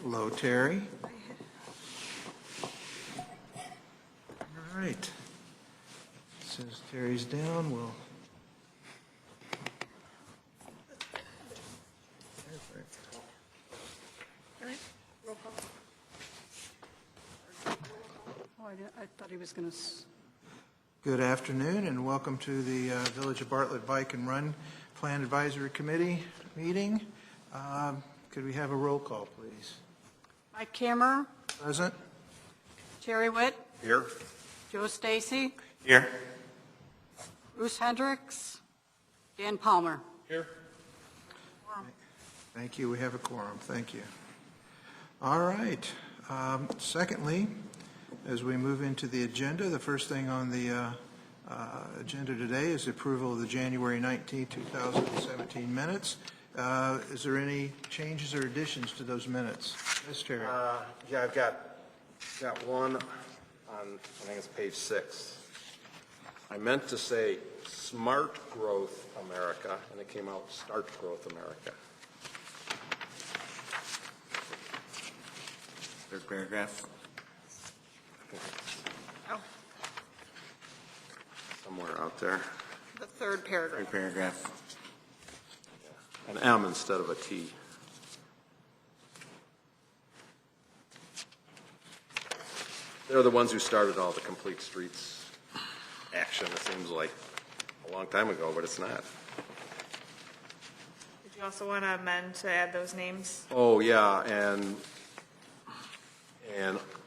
Hello, Terry. All right. Since Terry's down, we'll. I thought he was going to. Good afternoon and welcome to the Village of Bartlett Bike and Run Plan Advisory Committee meeting. Could we have a roll call, please? Mike Kammer. Present. Terry Witt. Here. Joe Stacy. Here. Bruce Hendricks. Dan Palmer. Here. Thank you. We have a quorum. Thank you. All right. Secondly, as we move into the agenda, the first thing on the agenda today is the approval of the January 19, 2017 minutes. Is there any changes or additions to those minutes? Ms. Terry? Yeah, I've got one on, I think it's page 6. I meant to say Smart Growth America, and it came out Start Growth America. Third paragraph. Oh, Somewhere out there. the third paragraph. Third paragraph. An M instead of a T. They're the ones who started all the Complete Streets action. It seems like a long time ago, but it's not. Did you also want to amend to add those names? Oh, yeah, and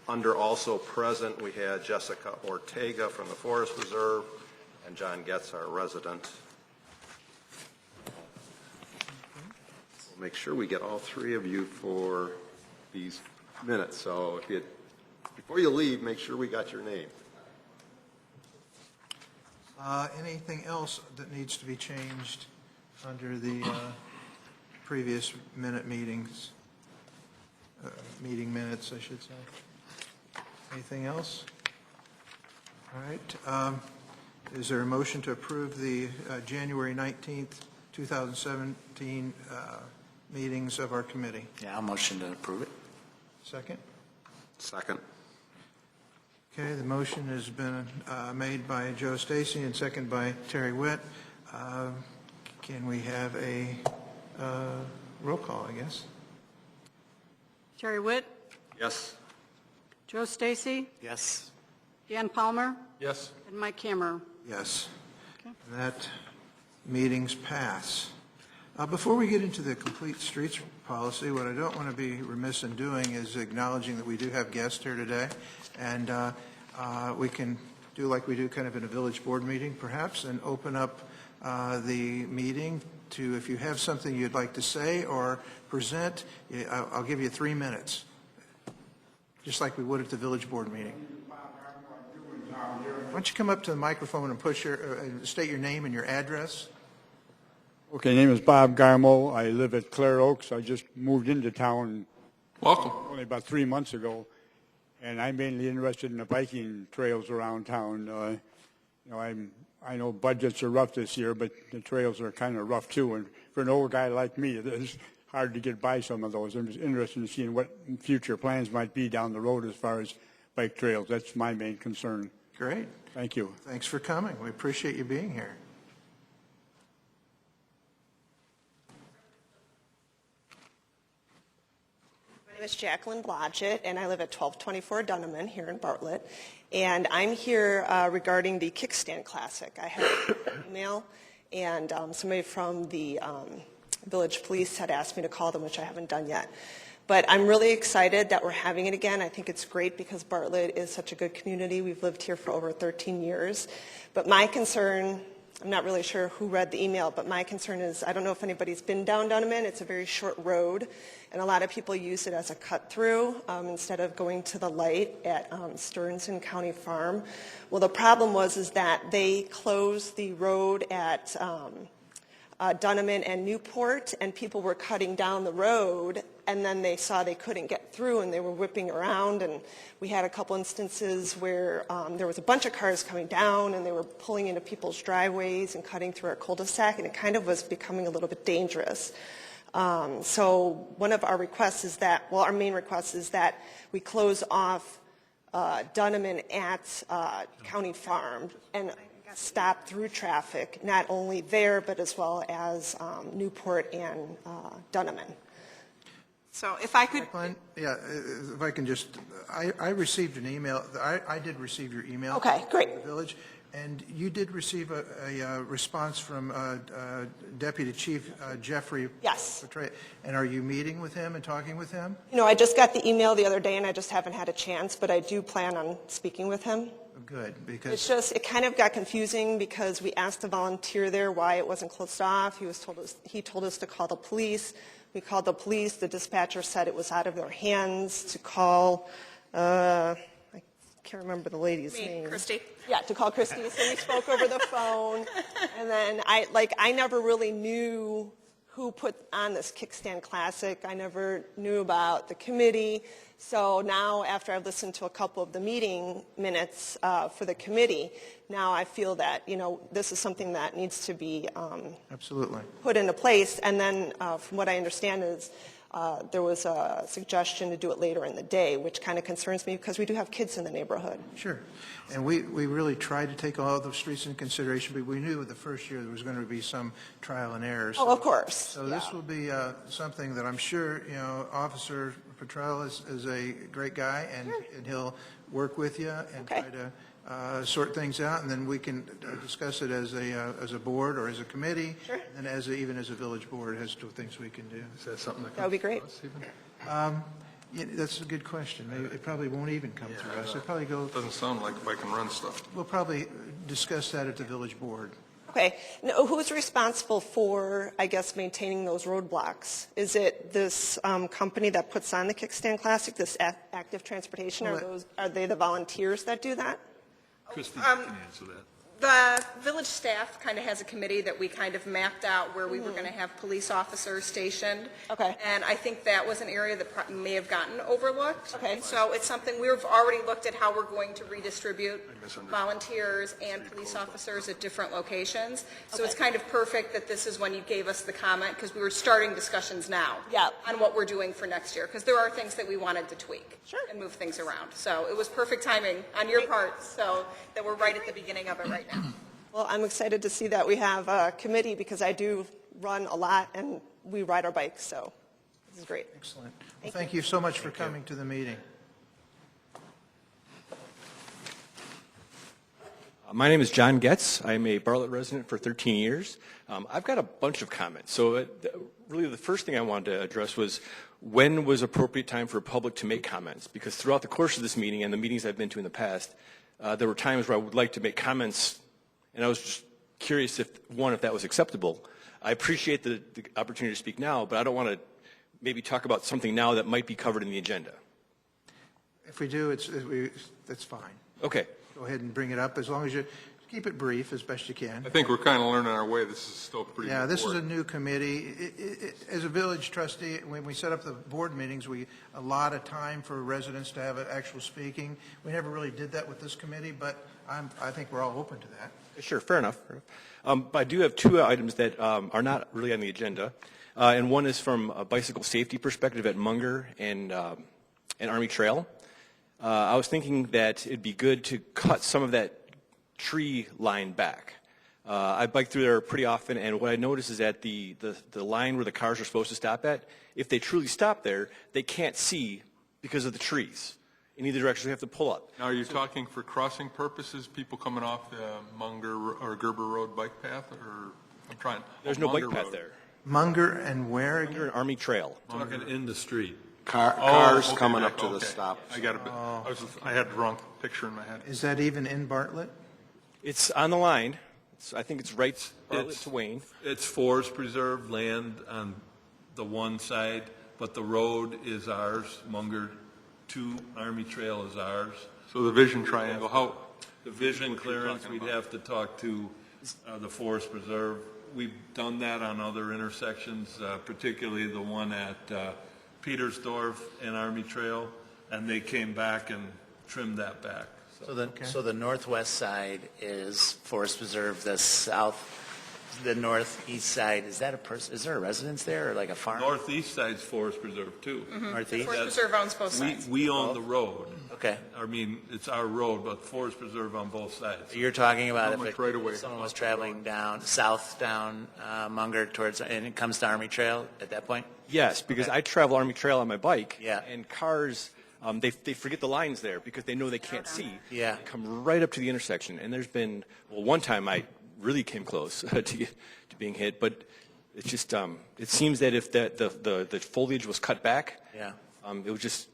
under also present, we had Jessica Ortega from the Forest Reserve and John Getz, our resident. We'll make sure we get all three of you for these minutes. So if you, before you leave, make sure we got your name. Anything else that needs to be changed under the previous meetings, meeting minutes, I should say? Anything else? All right. Is there a motion to approve the January 19th, 2017 meetings of our committee? Yeah, I'll motion to approve it. Second? Second. Okay, the motion has been made by Joe Stacy and second by Terry Witt. Can we have a roll call, I guess? Terry Witt. Yes. Joe Stacy. Yes. Dan Palmer. Yes. And Mike Kammer. Yes. Okay. That meetings pass. Before we get into the complete streets policy, what I don't want to be remiss in doing is acknowledging that we do have guests here today, and we can do like we do kind of in a village board meeting perhaps, and open up the meeting to, if you have something you'd like to say or present, I'll give you 3 minutes, just like we would at the village board meeting. Why don't you come up to the microphone and push state your name and your address? Okay, name is Bob Garmo. I live at Clare Oaks. I just moved into town. Welcome. Only about 3 months ago, and I'm mainly interested in the biking trails around town. I know budgets are rough this year, but the trails are kind of rough too. And for an old guy like me, it's hard to get by some of those. I'm just interested in seeing what future plans might be down the road as far as bike trails. That's my main concern. Great. Thank you. Thanks for coming. We appreciate you being here. My name is Jacqueline Blodgett, and I live at 1224 Dunneman here in Bartlett. And I'm here regarding the Kickstand Classic. I have an email, and somebody from the village police had asked me to call them, which I haven't done yet. But I'm really excited that we're having it again. I think it's great because Bartlett is such a good community. We've lived here for over 13 years. But my concern, I'm not really sure who read the email, but my concern is, I don't know if anybody's been down Dunneman. It's a very short road, and a lot of people use it as a cut-through instead of going to the light at Stearns and County Farm. Well, the problem is that they closed the road at Dunneman and Newport, and people were cutting down the road, and then they saw they couldn't get through, and they were whipping around, and we had a couple instances where there was a bunch of cars coming down, and they were pulling into people's driveways and cutting through our cul-de-sac, and it kind of was becoming a little bit dangerous. So one of our requests is that, well, our main request is that we close off Dunneman at County Farm and stop through traffic, not only there, but as well as Newport and Dunneman. So if I could, Glenn, yeah, if I can just, I received an email, I did receive your email. Okay, great. from the Village, and you did receive a response from Deputy Chief Jeffrey. Yes. Petre- And are you meeting with him and talking with him? You know, I just got the email the other day, and I just haven't had a chance, but I do plan on speaking with him. Good, It's because, just, it kind of got confusing because we asked a volunteer there why it wasn't closed off. He told us to call the police. We called the police. The dispatcher said it was out of their hands to call, I can't remember the lady's name. Christy. Yeah, to call Christy. So we spoke over the phone. And then I never really knew who put on this Kickstand Classic. I never knew about the committee. So now, after I've listened to a couple of the meeting minutes for the committee, now I feel that, you know, this is something that needs to be absolutely. put into place. And then, from what I understand is, there was a suggestion to do it later in the day, which kind of concerns me because we do have kids in the neighborhood. Sure. And we really tried to take all the streets into consideration, but we knew the first year there was going to be some trial and errors. Oh, of course. So this will be something that I'm sure, you know, Officer Petrell is a great guy, and he'll work with you and Okay. try to sort things out, and then we can discuss it as a board or as a committee, Sure. and even as a village board as to things we can do. Is that something that That would be great. Yeah, that's a good question. Maybe it probably won't even come through us. It'll probably go. Doesn't sound like if I can run stuff. We'll probably discuss that at the village board. Okay. Now, who's responsible for, I guess, maintaining those roadblocks? Is it this company that puts on the Kickstand Classic, this Active Transportation? Are they the volunteers that do that? Christie can answer that. The village staff kind of has a committee that we kind of mapped out where we were going to have police officers stationed. Okay. And I think that was an area that may have gotten overlooked. Okay. And so it's something, we've already looked at how we're going to redistribute volunteers and police officers at different locations. So it's kind of perfect that this is when you gave us the comment, because we were starting discussions now Yeah. on what we're doing for next year, because there are things that we wanted to tweak and move things around. So it was perfect timing on your part, so that we're right at the beginning of it right now. Well, I'm excited to see that we have a committee because I do run a lot and we ride our bikes, so this is great. Excellent. Well, thank you so much for coming to the meeting. My name is John Getz. I'm a Bartlett resident for 13 years. I've got a bunch of comments. So really the first thing I wanted to address was when was appropriate time for a public to make comments? Because throughout the course of this meeting and the meetings I've been to in the past, there were times where I would like to make comments, and I was just curious if that was acceptable. I appreciate the opportunity to speak now, but I don't want to maybe talk about something now that might be covered in the agenda. If we do, that's fine. Okay. Go ahead and bring it up, as long as you keep it brief as best you can. I think we're kind of learning our way. This is still pretty new Yeah, this is board. a new committee. As a village trustee, when we set up the board meetings, we allot a time for residents to have an actual speaking. We never really did that with this committee, but I think we're all open to that. Sure, fair enough. But I do have two items that are not really on the agenda, and one is from a bicycle safety perspective at Munger and Army Trail. I was thinking that it'd be good to cut some of that tree line back. I bike through there pretty often, and what I notice is that the line where the cars are supposed to stop at, if they truly stop there, they can't see because of the trees. In either direction, they have to pull up. Now, are you talking for crossing purposes, people coming off the Munger or Gerber Road bike path, or I'm trying? There's no Munger bike path Road. there. Munger and where again? Munger and Army Trail. Talking in the street. Cars okay, coming yeah, up to the okay. stop. I got I had the wrong picture in my head. Is that even in Bartlett? It's on the line. I think it's right Bartlett It's- to Wayne. It's Forest Preserve land on the one side, but the road is ours. Munger to Army Trail is ours. So the vision triangle, how, The vision What you're clearance, talking we'd about. have to talk to the Forest Preserve. We've done that on other intersections, particularly the one at Petersdorf and Army Trail, and they came back and trimmed that back. So the northwest side is Forest Preserve, the the northeast side, is that a person, is there a residence there or like a farm? Northeast side's Forest Preserve too. Northeast? Forest Preserve owns both sides. We own the road. Okay. I mean, it's our road, but Forest Preserve on both sides. You're talking about How much if right away? someone was traveling south down Munger towards, and it comes to Army Trail at that point? Yes, because I travel Army Trail on my bike. Yeah. And cars, they forget the lines there because they know they can't see. Yeah. They come right up to the intersection. And there's been, well, one time I really came close to being hit, but it's just, it seems that if the foliage was cut back, Yeah. it was just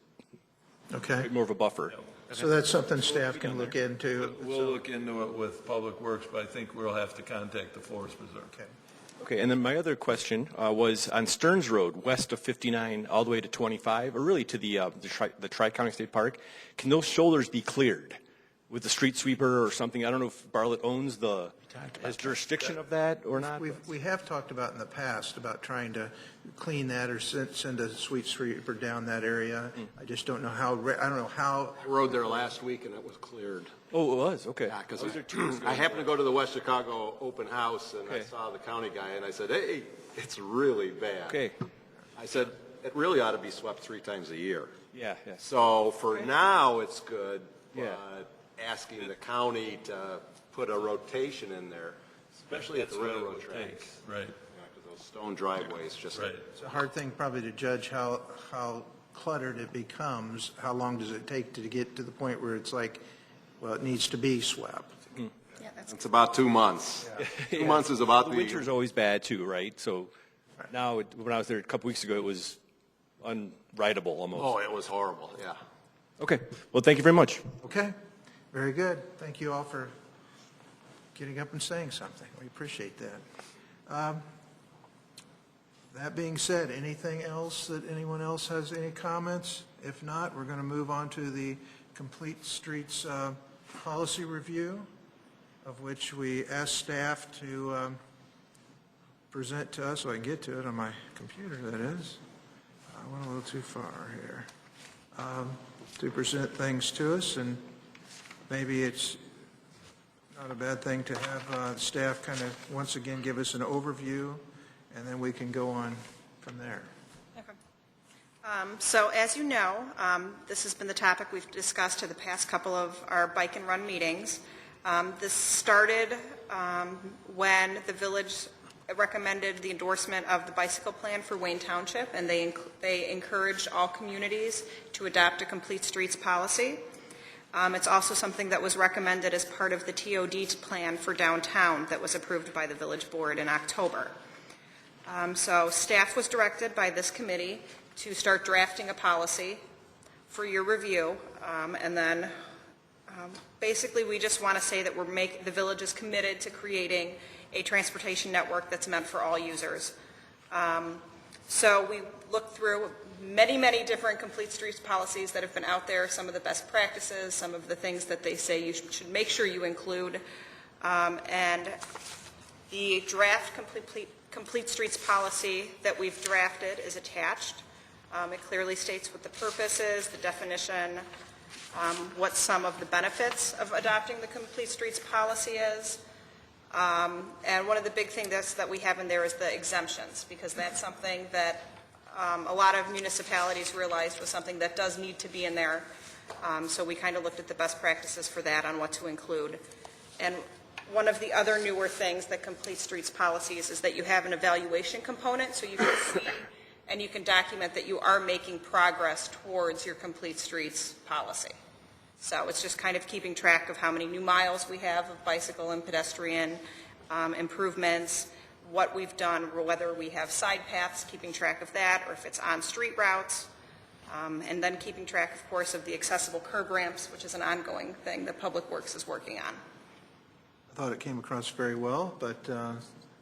Okay, more of a buffer. so that's something staff can look into. We'll look into it with Public Works, but I think we'll have to contact the Forest Preserve. Okay. Okay, and then my other question was on Stearns Road, west of 59 all the way to 25, or really to the Tri-County State Park. Can those shoulders be cleared with the street sweeper or something? I don't know if Bartlett owns has jurisdiction of that or not. We have talked about in the past about trying to clean that or send a sweet sweeper down that area. I just don't know how, I don't know how. I rode there last week and it was cleared. Oh, it was? Okay. Yeah, because I was there 2 years ago. I happened to go to the West Chicago open house and I Okay. saw the county guy and I said, hey, it's really bad. Okay. I said, it really ought to be swept 3 times a year. Yeah, yeah. So for now, it's good, Yeah. but asking the county to put a rotation in there, especially at the That's what it railroad would tracks. take. Right, Because those stone driveways just. right. It's a hard thing probably to judge how cluttered it becomes. How long does it take to get to the point where it's like, well, it needs to be swept? Yeah, that's It's about 2 months. 2 months is about The the. winter's always bad too, right? So now, when I was there a couple weeks ago, it was unrideable almost. Oh, it was horrible, yeah. Okay. Well, thank you very much. Okay, very good. Thank you all for getting up and saying something. We appreciate that. That being said, anything else that anyone else has any comments? If not, we're going to move on to the Complete Streets policy review, of which we asked staff to present to us, so I can get to it on my computer, that is. I went a little too far here. To present things to us, and maybe it's not a bad thing to have staff kind of once again give us an overview, and then we can go on from there. Okay. So as you know, this has been the topic we've discussed to the past couple of our bike and run meetings. This started when the village recommended the endorsement of the bicycle plan for Wayne Township, and they encouraged all communities to adopt a complete streets policy. It's also something that was recommended as part of the TOD plan for downtown that was approved by the village board in October. So staff was directed by this committee to start drafting a policy for your review, and then basically we just want to say that the village is committed to creating a transportation network that's meant for all users. So we looked through many, many different complete streets policies that have been out there, some of the best practices, some of the things that they say you should make sure you include. And the draft complete streets policy that we've drafted is attached. It clearly states what the purpose is, the definition, what some of the benefits of adopting the complete streets policy is. And one of the big things that we have in there is the exemptions, because that's something that a lot of municipalities realized was something that does need to be in there. So we kind of looked at the best practices for that on what to include. And one of the other newer things that complete streets policies is that you have an evaluation component, so you can see and you can document that you are making progress towards your complete streets policy. So it's just kind of keeping track of how many new miles we have of bicycle and pedestrian improvements, what we've done, whether we have side paths, keeping track of that, or if it's on street routes, and then keeping track, of course, of the accessible curb ramps, which is an ongoing thing that Public Works is working on. I thought it came across very well, but I'm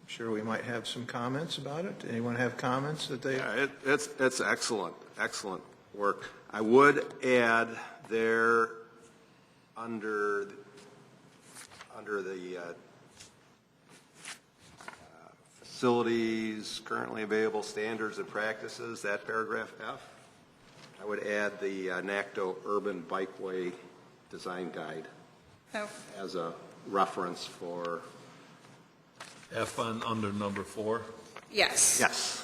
sure we might have some comments about it. Anyone have comments that they? Yeah, it's excellent work. I would add there under the facilities currently available standards and practices, that paragraph F, I would add the NACTO Urban Bikeway Design Guide Oh. as a reference for F on, under number 4? Yes. Yes.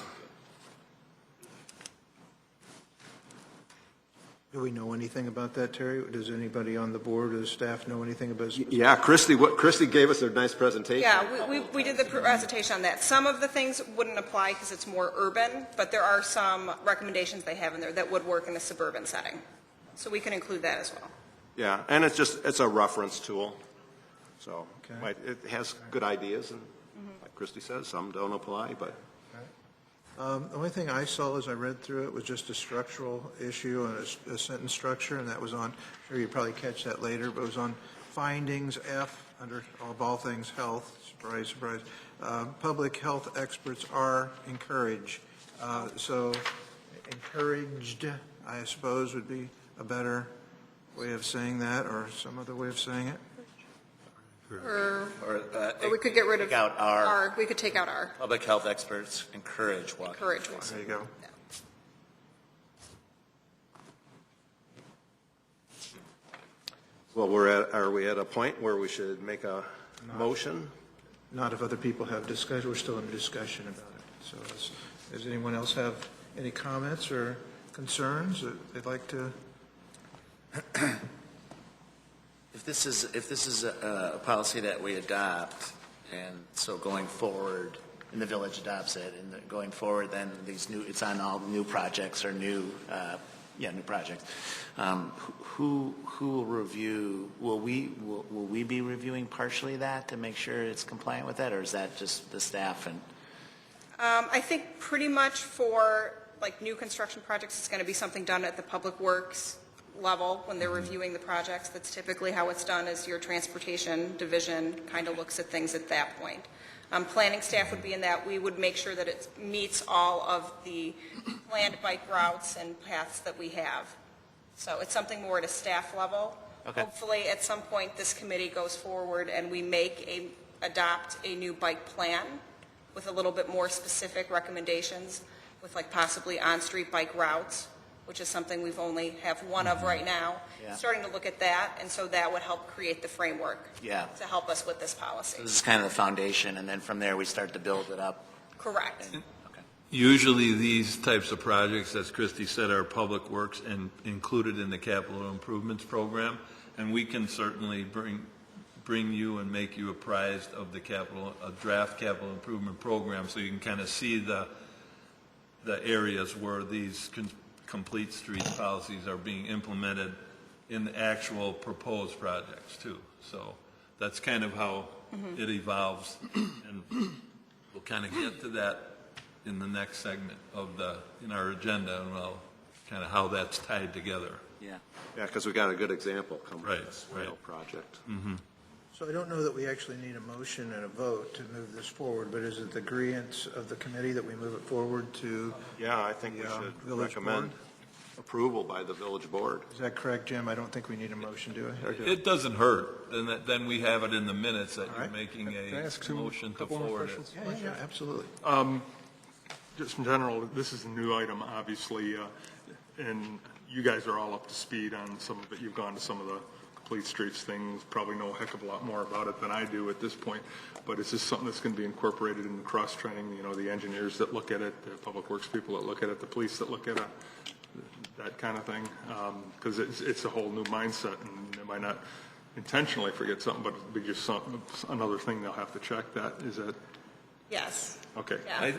Do we know anything about that, Terry? Does anybody on the board or the staff know anything about? Yeah, Christie gave us a nice presentation. Yeah, we did the presentation on that. Some of the things wouldn't apply because it's more urban, but there are some recommendations they have in there that would work in a suburban setting. So we can include that as well. Yeah, and it's a reference tool. So Okay. it has good ideas, and like Christie says, some don't apply, but. The only thing I saw as I read through it was just a structural issue and a sentence structure, and that was on, I'm sure you'll probably catch that later, but it was on findings F under all things health, surprise, surprise. Public health experts are encouraged. So encouraged, I suppose, would be a better way of saying that, or some other way of saying it. Or we could get rid of take out R. We could take out R. Public health experts encourage walking. Encourage walking. There you go. Yeah. Well, are we at a point where we should make a motion? Not if other people have discussion, we're still in discussion about it. So does anyone else have any comments or concerns that they'd like to? If this is a policy that we adopt, and so going forward, and the village adopts it, and going forward, then it's on all new projects or new projects. Who will review? Will we be reviewing partially that to make sure it's compliant with that, or is that just the staff? And I think pretty much for like new construction projects, it's going to be something done at the Public Works level when they're reviewing the projects. That's typically how it's done, is your transportation division kind of looks at things at that point. Planning staff would be in that. We would make sure that it meets all of the planned bike routes and paths that we have. So it's something more at a staff level. Okay. Hopefully at some point this committee goes forward and we adopt a new bike plan with a little bit more specific recommendations with like possibly on-street bike routes, which is something we've only have one of right now. Yeah. Starting to look at that, and so that would help create the framework Yeah. to help us with this policy. this is kind of the foundation, and then from there we start to build it up. Correct. Okay. Usually these types of projects, as Christie said, are public works and included in the capital improvements program, and we can certainly bring you and make you apprised of the draft capital improvement program, so you can kind of see the areas where these complete street policies are being implemented in the actual proposed projects too. So that's kind of how it evolves, and we'll kind of get to that in the next segment in our agenda, and we'll kind of how that's tied together. Yeah. Yeah, because we got a good example coming Right, from this rail right. project. So I don't know that we actually need a motion and a vote to move this forward, but is it the agreement of the committee that we move it forward to? Yeah, I think we The, should village recommend approval by the village board. Is that correct, Jim? I don't think we need a motion, do I? Or do I? It doesn't hurt, and then we have it in the minutes that All you're right. making Can I a ask motion to couple more forward it. questions? Yeah, absolutely. Just in general, this is a new item, obviously, and you guys are all up to speed on some of it. You've gone to some of the complete streets things, probably know a heck of a lot more about it than I do at this point. But is this something that's going to be incorporated in the cross-training, the engineers that look at it, the public works people that look at it, the police that look at it, that kind of thing? Because it's a whole new mindset, and they might not intentionally forget something, but it'll be just another thing they'll have to check. Is that, Yes. okay. Yeah.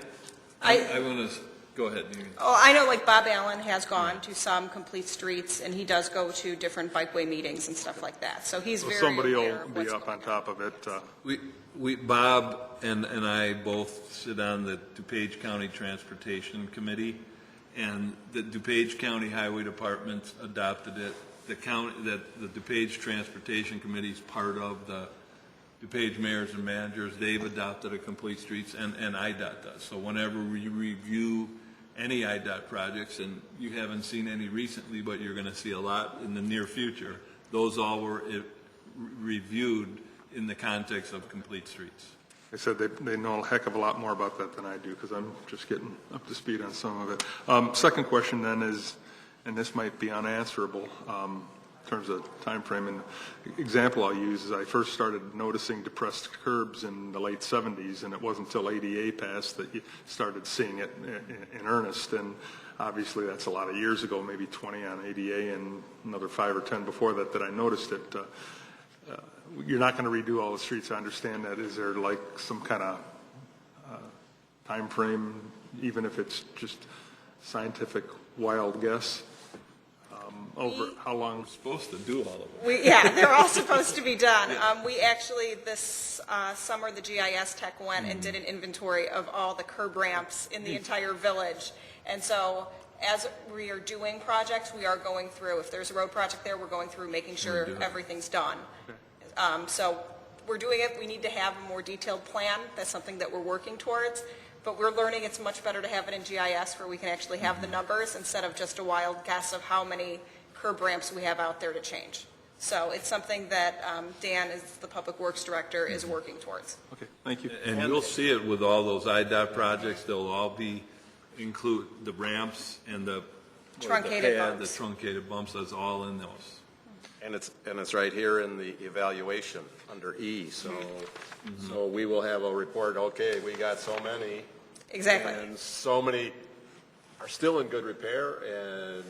I want to, go ahead. Oh, I know like Bob Allen has gone to some complete streets, and he does go to different bikeway meetings and stuff like that. So he's So very somebody aware will of be what's up going on top of it. Bob and I both sit on the DuPage County Transportation Committee, and the DuPage County Highway Department adopted it. The DuPage Transportation Committee is part of the DuPage mayors and managers. They've adopted a complete streets, and IDOT does. So whenever we review any IDOT projects, and you haven't seen any recently, but you're going to see a lot in the near future, those all were reviewed in the context of complete streets. I said they know a heck of a lot more about that than I do, because I'm just getting up to speed on some of it. Second question then is, and this might be unanswerable, terms of time frame. And the example I'll use is I first started noticing depressed curbs in the late 70s, and it wasn't until ADA passed that you started seeing it in earnest. And obviously that's a lot of years ago, maybe 20 on ADA and another 5 or 10 before that I noticed it. You're not going to redo all the streets. I understand that. Is there like some kind of time frame, even if it's just scientific wild guess, over how long? We're supposed to do all of them. They're all supposed to be done. We actually, this summer, the GIS tech went and did an inventory of all the curb ramps in the entire village. And so as we are doing projects, we are going through, if there's a road project there, we're going through making sure everything's done. So we're doing it. We need to have a more detailed plan. That's something that we're working towards. But we're learning it's much better to have it in GIS where we can actually have the numbers instead of just a wild guess of how many curb ramps we have out there to change. So it's something that Dan, as the Public Works Director, is working towards. Okay, thank you. And you'll see it with all those IDOT projects. They'll all include the ramps and the Truncated bumps. The truncated bumps, that's all in those. And it's right here in the evaluation under E, so we will have a report, okay, we got so many. Exactly. And so many are still in good repair, and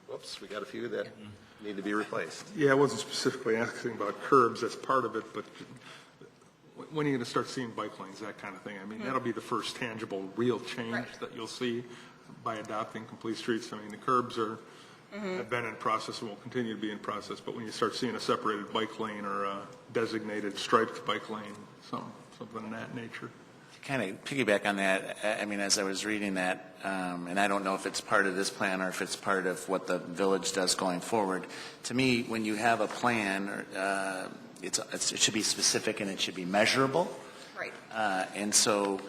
whoops, we got a few that need to be replaced. Yeah, I wasn't specifically asking about curbs, that's part of it, but when are you going to start seeing bike lanes, that kind of thing? I mean, that'll be the first tangible, real change that you'll see by adopting complete streets. I mean, the curbs have been in process and will continue to be in process, but when you start seeing a separated bike lane or a designated striped bike lane, something of that nature. Kind of piggyback on that, I mean, as I was reading that, and I don't know if it's part of this plan or if it's part of what the village does going forward. To me, when you have a plan, it should be specific and it should be measurable. Right. And so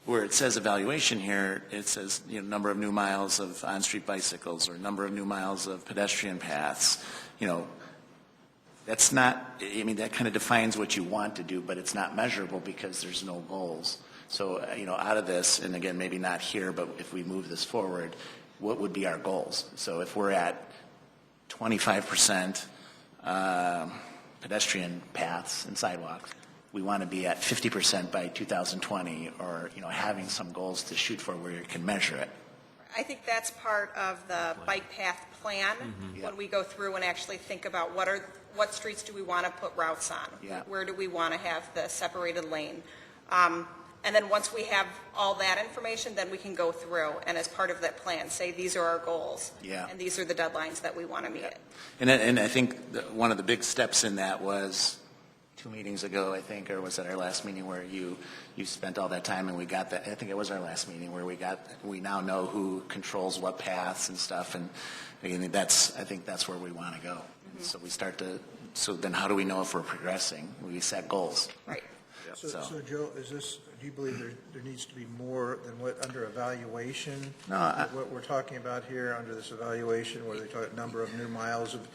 where it says evaluation here, it says, number of new miles of on-street bicycles or number of new miles of pedestrian paths. That's not, I mean, that kind of defines what you want to do, but it's not measurable because there's no goals. So, out of this, and again, maybe not here, but if we move this forward, what would be our goals? So if we're at 25% pedestrian paths and sidewalks, we want to be at 50% by 2020, or, having some goals to shoot for where you can measure it. I think that's part of the bike path plan when we go through and actually think about what streets do we want to put routes on? Yeah. Where do we want to have the separated lane? And then once we have all that information, then we can go through and as part of that plan, say these are our goals. Yeah. And these are the deadlines that we want to meet. Yeah. And I think one of the big steps in that was 2 meetings ago, I think, or was it our last meeting where you spent all that time and we got that? I think it was our last meeting where we now know who controls what paths and stuff, and again, I think that's where we want to go. So we start to. So then, how do we know if we're progressing? We set goals. Right. So Joe, do you believe there needs to be more than what under evaluation? No, what we're talking about here under this evaluation, where they talk number of new miles of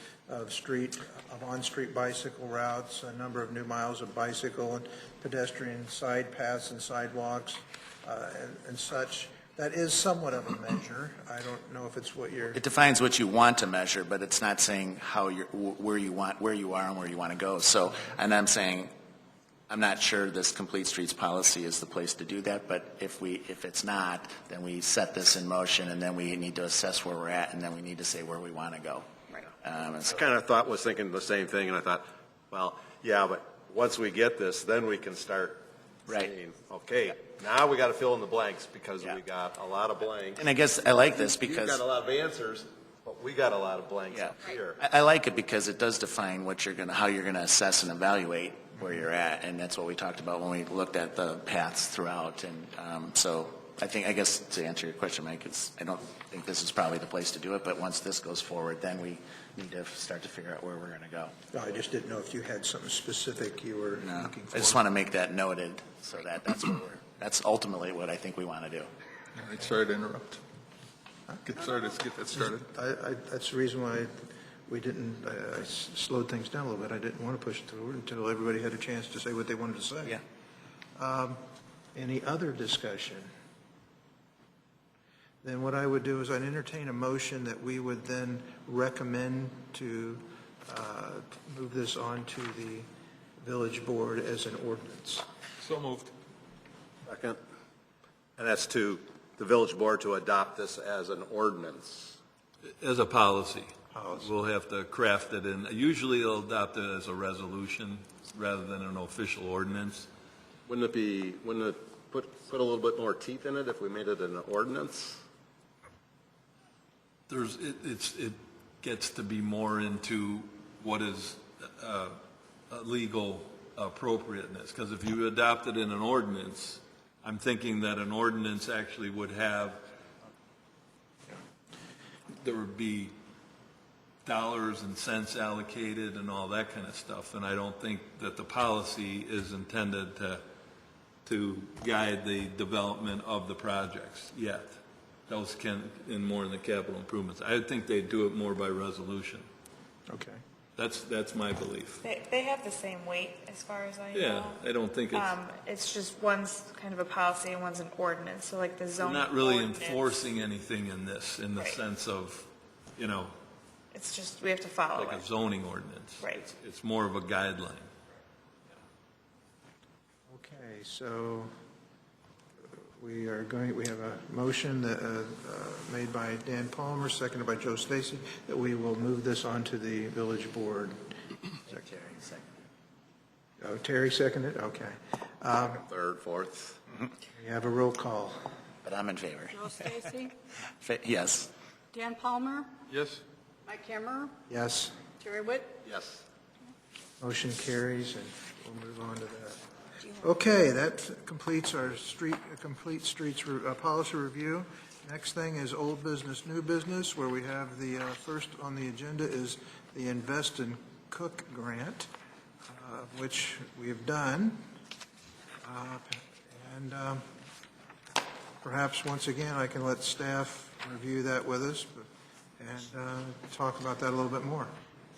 on-street bicycle routes, a number of new miles of bicycle and pedestrian side paths and sidewalks, and such. That is somewhat of a measure. I don't know if it's what you're. It defines what you want to measure, but it's not saying where you are and where you want to go. So, and I'm saying, I'm not sure this complete streets policy is the place to do that. But if it's not, then we set this in motion, and then we need to assess where we're at, and then we need to say where we want to go. Right. I kind of was thinking the same thing, and I thought, well, yeah, but once we get this, then we can start saying, okay, now we got to fill in the blanks because we got a lot of blanks. And I guess I like this because you've got a lot of answers, but we got a lot of blanks up here. I like it because it does define how you're going to assess and evaluate where you're at, and that's what we talked about when we looked at the paths throughout. And so I guess to answer your question, Mike, I don't think this is probably the place to do it, but once this goes forward, then we need to start to figure out where we're going to go. No, I just didn't know if you had something specific you were looking for. I just want to make that noted so that's ultimately what I think we want to do. All right, sorry to interrupt. Let's get that started. That's the reason why we didn't, I slowed things down a little bit. I didn't want to push it forward until everybody had a chance to say what they wanted to say. Yeah. Any other discussion? Then what I would do is I'd entertain a motion that we would then recommend to move this on to the village board as an ordinance. So moved. Second. And that's to the village board to adopt this as an ordinance. As a policy. Policy. We'll have to craft it in, usually they'll adopt it as a resolution rather than an official ordinance. Wouldn't it put a little bit more teeth in it if we made it an ordinance? It gets to be more into what is legal appropriateness, because if you adopt it in an ordinance, I'm thinking that an ordinance actually would have, there would be dollars and cents allocated and all that kind of stuff, and I don't think that the policy is intended to guide the development of the projects yet. Those can, in more in the capital improvements. I think they do it more by resolution. Okay. That's my belief. They have the same weight as far as I know. Yeah, I don't think it's, It's just one's kind of a policy and one's an ordinance, so like the we're zoning not really ordinance, enforcing anything in this, in the Right. sense of, you know, it's just, we have to follow like it. a zoning ordinance. Right. It's more of a guideline. Okay, so we have a motion that, made by Dan Palmer, seconded by Joe Stacy, that we will move this on to the village board. Oh, Terry seconded? Okay. Third, fourth. We have a roll call. But I'm in favor. Joe Stacy, Yes. Dan Palmer, Yes? Mike Hammer, Yes, Terry Witt. Yes. motion carries, and we'll move on to that. Okay, that completes our complete streets policy review. Next thing is old business, new business, where we have the first on the agenda is the Invest and Cook grant, which we have done. And perhaps once again, I can let staff review that with us and talk about that a little bit more.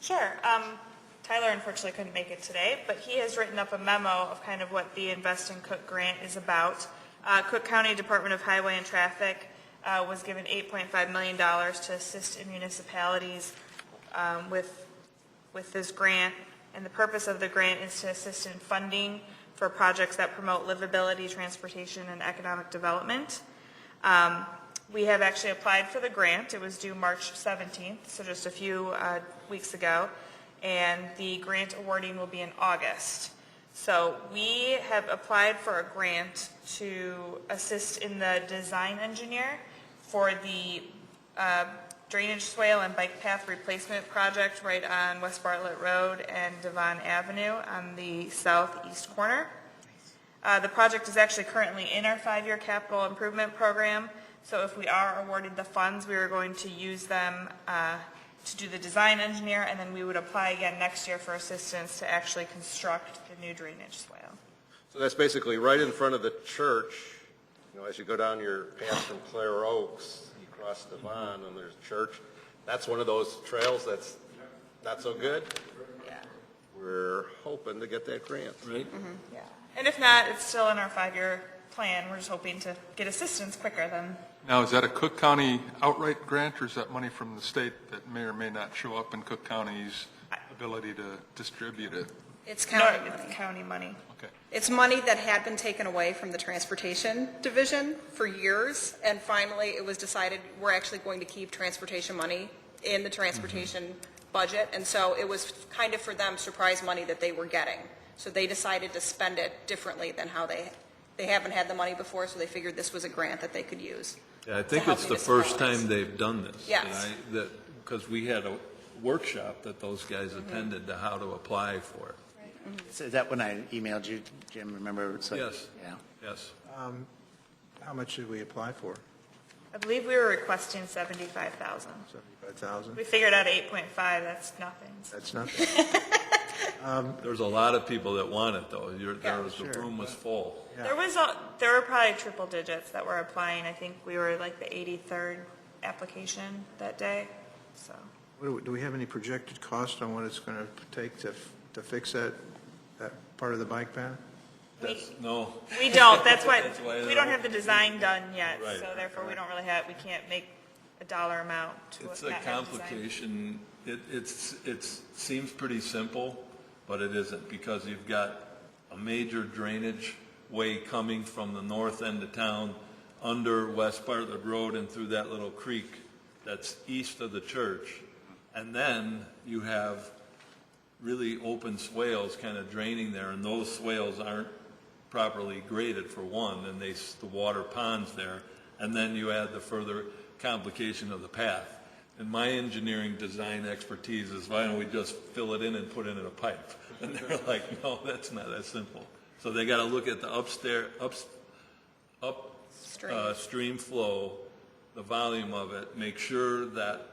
Sure. Tyler unfortunately couldn't make it today, but he has written up a memo of kind of what the Invest in Cook grant is about. Cook County Department of Highway and Traffic was given $8.5 million to assist in municipalities with this grant, and the purpose of the grant is to assist in funding for projects that promote livability, transportation, and economic development. We have actually applied for the grant. It was due March 17th, so just a few weeks ago, and the grant awarding will be in August. So we have applied for a grant to assist in the design engineer for the drainage swale and bike path replacement project right on West Bartlett Road and Devon Avenue on the southeast corner. The project is actually currently in our 5-year capital improvement program. So if we are awarded the funds, we are going to use them to do the design engineer, and then we would apply again next year for assistance to actually construct the new drainage swale. So that's basically right in front of the church. You know, as you go down your path from Clare Oaks, you cross Devon and there's a church. That's one of those trails that's not so good. Yeah. We're hoping to get that grant. Right? Yeah. And if not, it's still in our 5-year plan. We're just hoping to get assistance quicker than. Now, is that a Cook County outright grant, or is that money from the state that may or may not show up in Cook County's ability to distribute it? It's county No, money. it's county money. Okay. It's money that had been taken away from the transportation division for years, and finally it was decided we're actually going to keep transportation money in the transportation budget, and so it was kind of for them surprise money that they were getting. So they decided to spend it differently than how they haven't had the money before, so they figured this was a grant that they could use. Yeah, I think help it's the first municipalities. time they've done this. Yes. Because we had a workshop that those guys attended to how to apply for it. So is that when I emailed you, Jim, remember? So, Yes. Yeah. Yes. How much did we apply for? I believe we were requesting 75,000. 75,000? We figured out 8.5. That's nothing. That's nothing. There's a lot of people that want it, though. The Sure. room was full. There were probably triple digits that were applying. I think we were like the 83rd application that day. So Do we have any projected cost on what it's going to take to fix that part of the bike path? No. we don't. That's why That's why we they're don't have the design done yet. Right, So therefore, we don't really have. We can't make a dollar amount to It's that a kind of design? complication. It seems pretty simple, but it isn't, because you've got a major drainage way coming from the north end of town under West Bartlett Road and through that little creek that's east of the church. And then you have really open swales kind of draining there, and those swales aren't properly graded, for one, and the water ponds there. And then you add the further complication of the path. And my engineering design expertise is, why don't we just fill it in and put it in a pipe? And they're like, no, that's not that simple. So they got to look at the stream flow, the volume of it, make sure that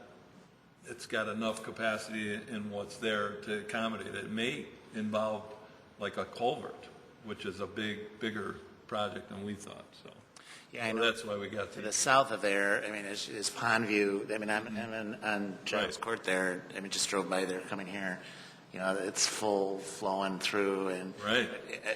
it's got enough capacity in what's there to accommodate it. It may involve like a culvert, which is a bigger project than we thought, so. Yeah, I So know. that's why we got To the south of there, I mean, is Pondview. I mean, I'm on Giles Court there. I mean, just drove by there coming here. You know, it's full flowing through, and Right.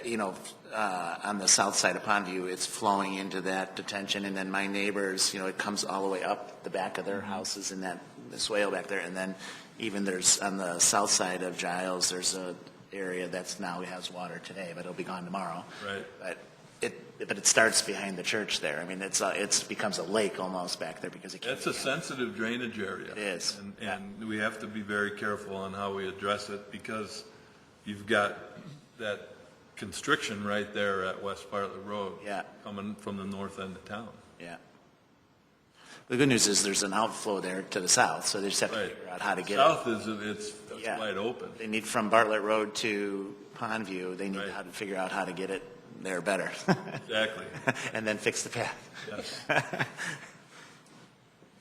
you know, on the south side of Pondview, it's flowing into that detention, and then my neighbors, you know, it comes all the way up the back of their houses in that the swale back there, and then even there's on the south side of Giles, there's a area that's now has water today, but it'll be gone tomorrow. Right. But it starts behind the church there. I mean, it's becomes a lake almost back there because it can't. That's a sensitive drainage area. It is. And we have to be very careful on how we address it, because you've got that constriction right there at West Bartlett Road. Yeah. Coming from the north end of town. Yeah. The good news is there's an outflow there to the south, so they just have to Right. figure out how to get South it. it's Yeah. wide open. They need from Bartlett Road to Pondview. They need Right. how to figure out how to get it there better, Exactly. and then fix the path. Yes.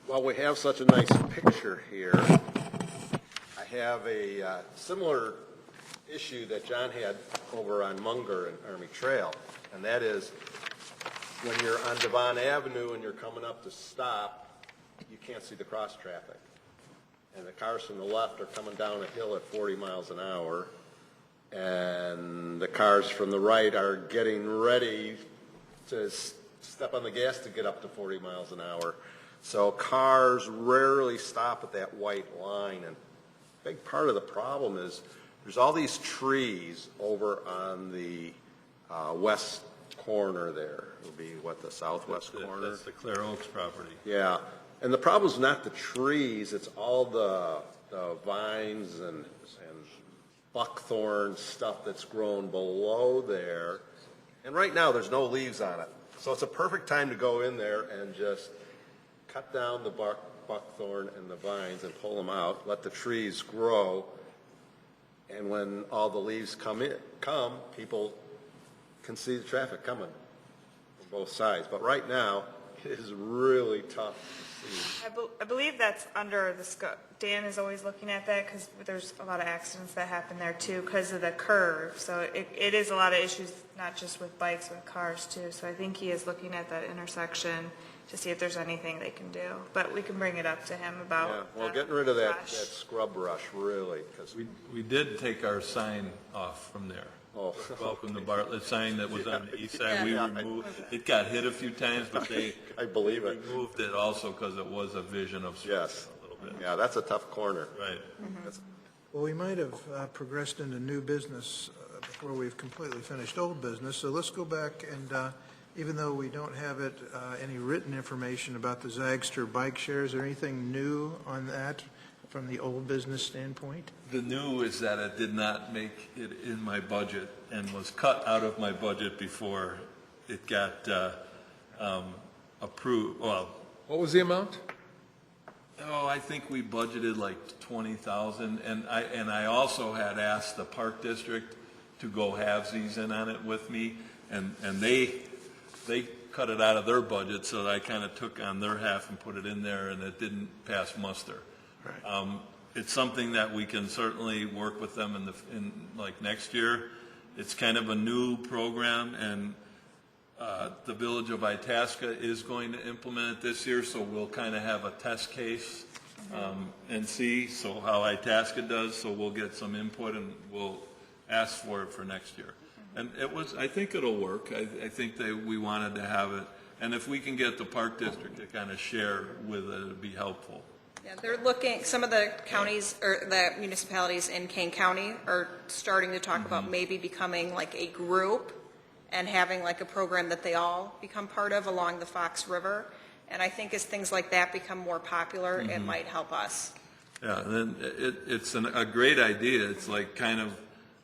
While we have such a nice picture here, I have a similar issue that John had over on Munger and Army Trail, and that is when you're on Devon Avenue and you're coming up to stop, you can't see the cross traffic. And the cars from the left are coming down a hill at 40 miles an hour, and the cars from the right are getting ready to step on the gas to get up to 40 miles an hour. So cars rarely stop at that white line, and a big part of the problem is there's all these trees over on the west corner there. It would be, what, the southwest corner? That's the Clare Oaks property. Yeah, and the problem's not the trees, it's all the vines and buckthorn stuff that's grown below there. And right now, there's no leaves on it. So it's a perfect time to go in there and just cut down the buckthorn and the vines and pull them out, let the trees grow, and when all the leaves come, people can see the traffic coming from both sides. But right now, it is really tough to see. I believe that's under the scope. Dan is always looking at that because there's a lot of accidents that happen there too because of the curve. So it is a lot of issues, not just with bikes, with cars too. So I think he is looking at that intersection to see if there's anything they can do. But we can bring it up to him about. Yeah, well, getting rid of that scrub brush, really, because We did take our sign off from there. Oh. Welcome to Bartlett sign that was on the east side. We removed, it got hit a few times, but I believe it. removed it also because it was a vision of Yes. a little bit. Yeah, that's a tough corner. Right. That's- Well, we might have progressed into new business before we've completely finished old business, so let's go back and, even though we don't have any written information about the Zagster bike share, is there anything new on that from the old business standpoint? The new is that it did not make it in my budget and was cut out of my budget before it got approved. Well, What was the amount? I think we budgeted like 20,000, and I also had asked the Park District to go halvesies in on it with me, and they cut it out of their budget, so I kind of took on their half and put it in there, and it didn't pass muster. Right. It's something that we can certainly work with them in like next year. It's kind of a new program, and the Village of Itasca is going to implement it this year, so we'll kind of have a test case and see how Itasca does, so we'll get some input and we'll ask for it for next year. And I think it'll work. I think we wanted to have it And if we can get the Park District to kind of share with it, it'd be helpful. Yeah, they're looking, some of the counties or the municipalities in Kane County are starting to talk about maybe becoming like a group and having like a program that they all become part of along the Fox River. And I think as things like that become more popular, it might help us. Yeah, and then it's a great idea. It's like kind of,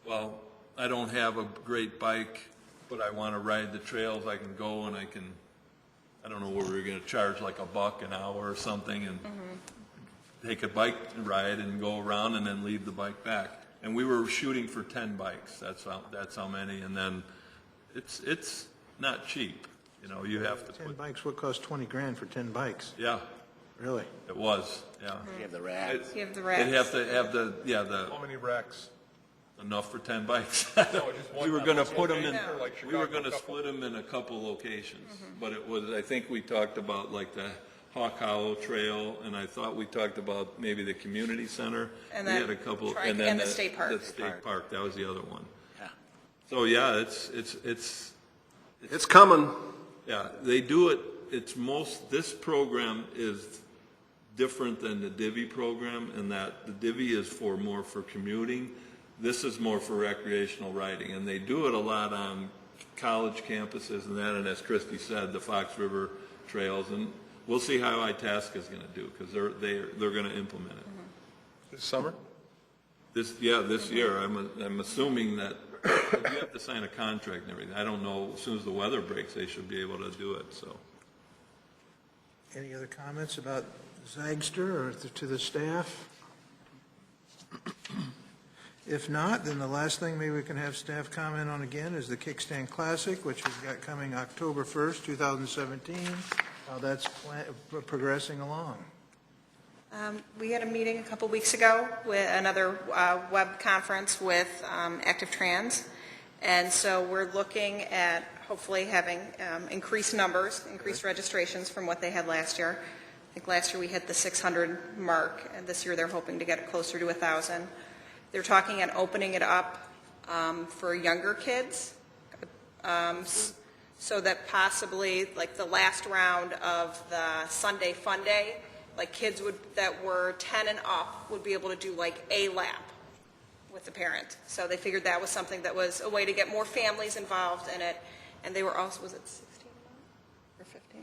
well, I don't have a great bike, but I want to ride the trails. I can go and I don't know what we're going to charge, like $1 an hour or something, and take a bike ride and go around and then leave the bike back. And we were shooting for 10 bikes. That's how many. And then it's not cheap. You know, you have to 10 bikes would cost 20 grand for 10 bikes. Yeah, Really? it was. Yeah. You have the racks. You have the They'd racks. have to have the How many racks? enough for 10 bikes. one We were going to put them in, Yeah. Like we were Chicago going to couple. split them in a couple locations. But it was, I think we talked about like the Hawk Hollow Trail, and I thought we talked about maybe the community center. And We then had a couple, Trike and then and the state park. The state park, that was the other one. Yeah. So, yeah, It's coming. yeah, they do it, this program is different than the Divvy program in that the Divvy is more for commuting. This is more for recreational riding, and they do it a lot on college campuses and that, and as Christy said, the Fox River trails, and we'll see how Itasca is going to do, because they're going to implement it. This summer? This year, I'm assuming that you have to sign a contract and everything. I don't know, as soon as the weather breaks, they should be able to do it, so. Any other comments about Zagster or to the staff? If not, then the last thing maybe we can have staff comment on again is the Kickstand Classic, which we've got coming October 1st, 2017, how that's progressing along. We had a meeting a couple weeks ago with another web conference with Active Trans, and so we're looking at hopefully having increased numbers, increased registrations from what they had last year. I think last year we hit the 600 mark, and this year they're hoping to get it closer to 1,000. They're talking on opening it up for younger kids, so that possibly, like the last round of the Sunday Fun Day, like kids that were 10 and up would be able to do like a lap with the parent. So they figured that was something that was a way to get more families involved in it. And they were also, was it 16 or 15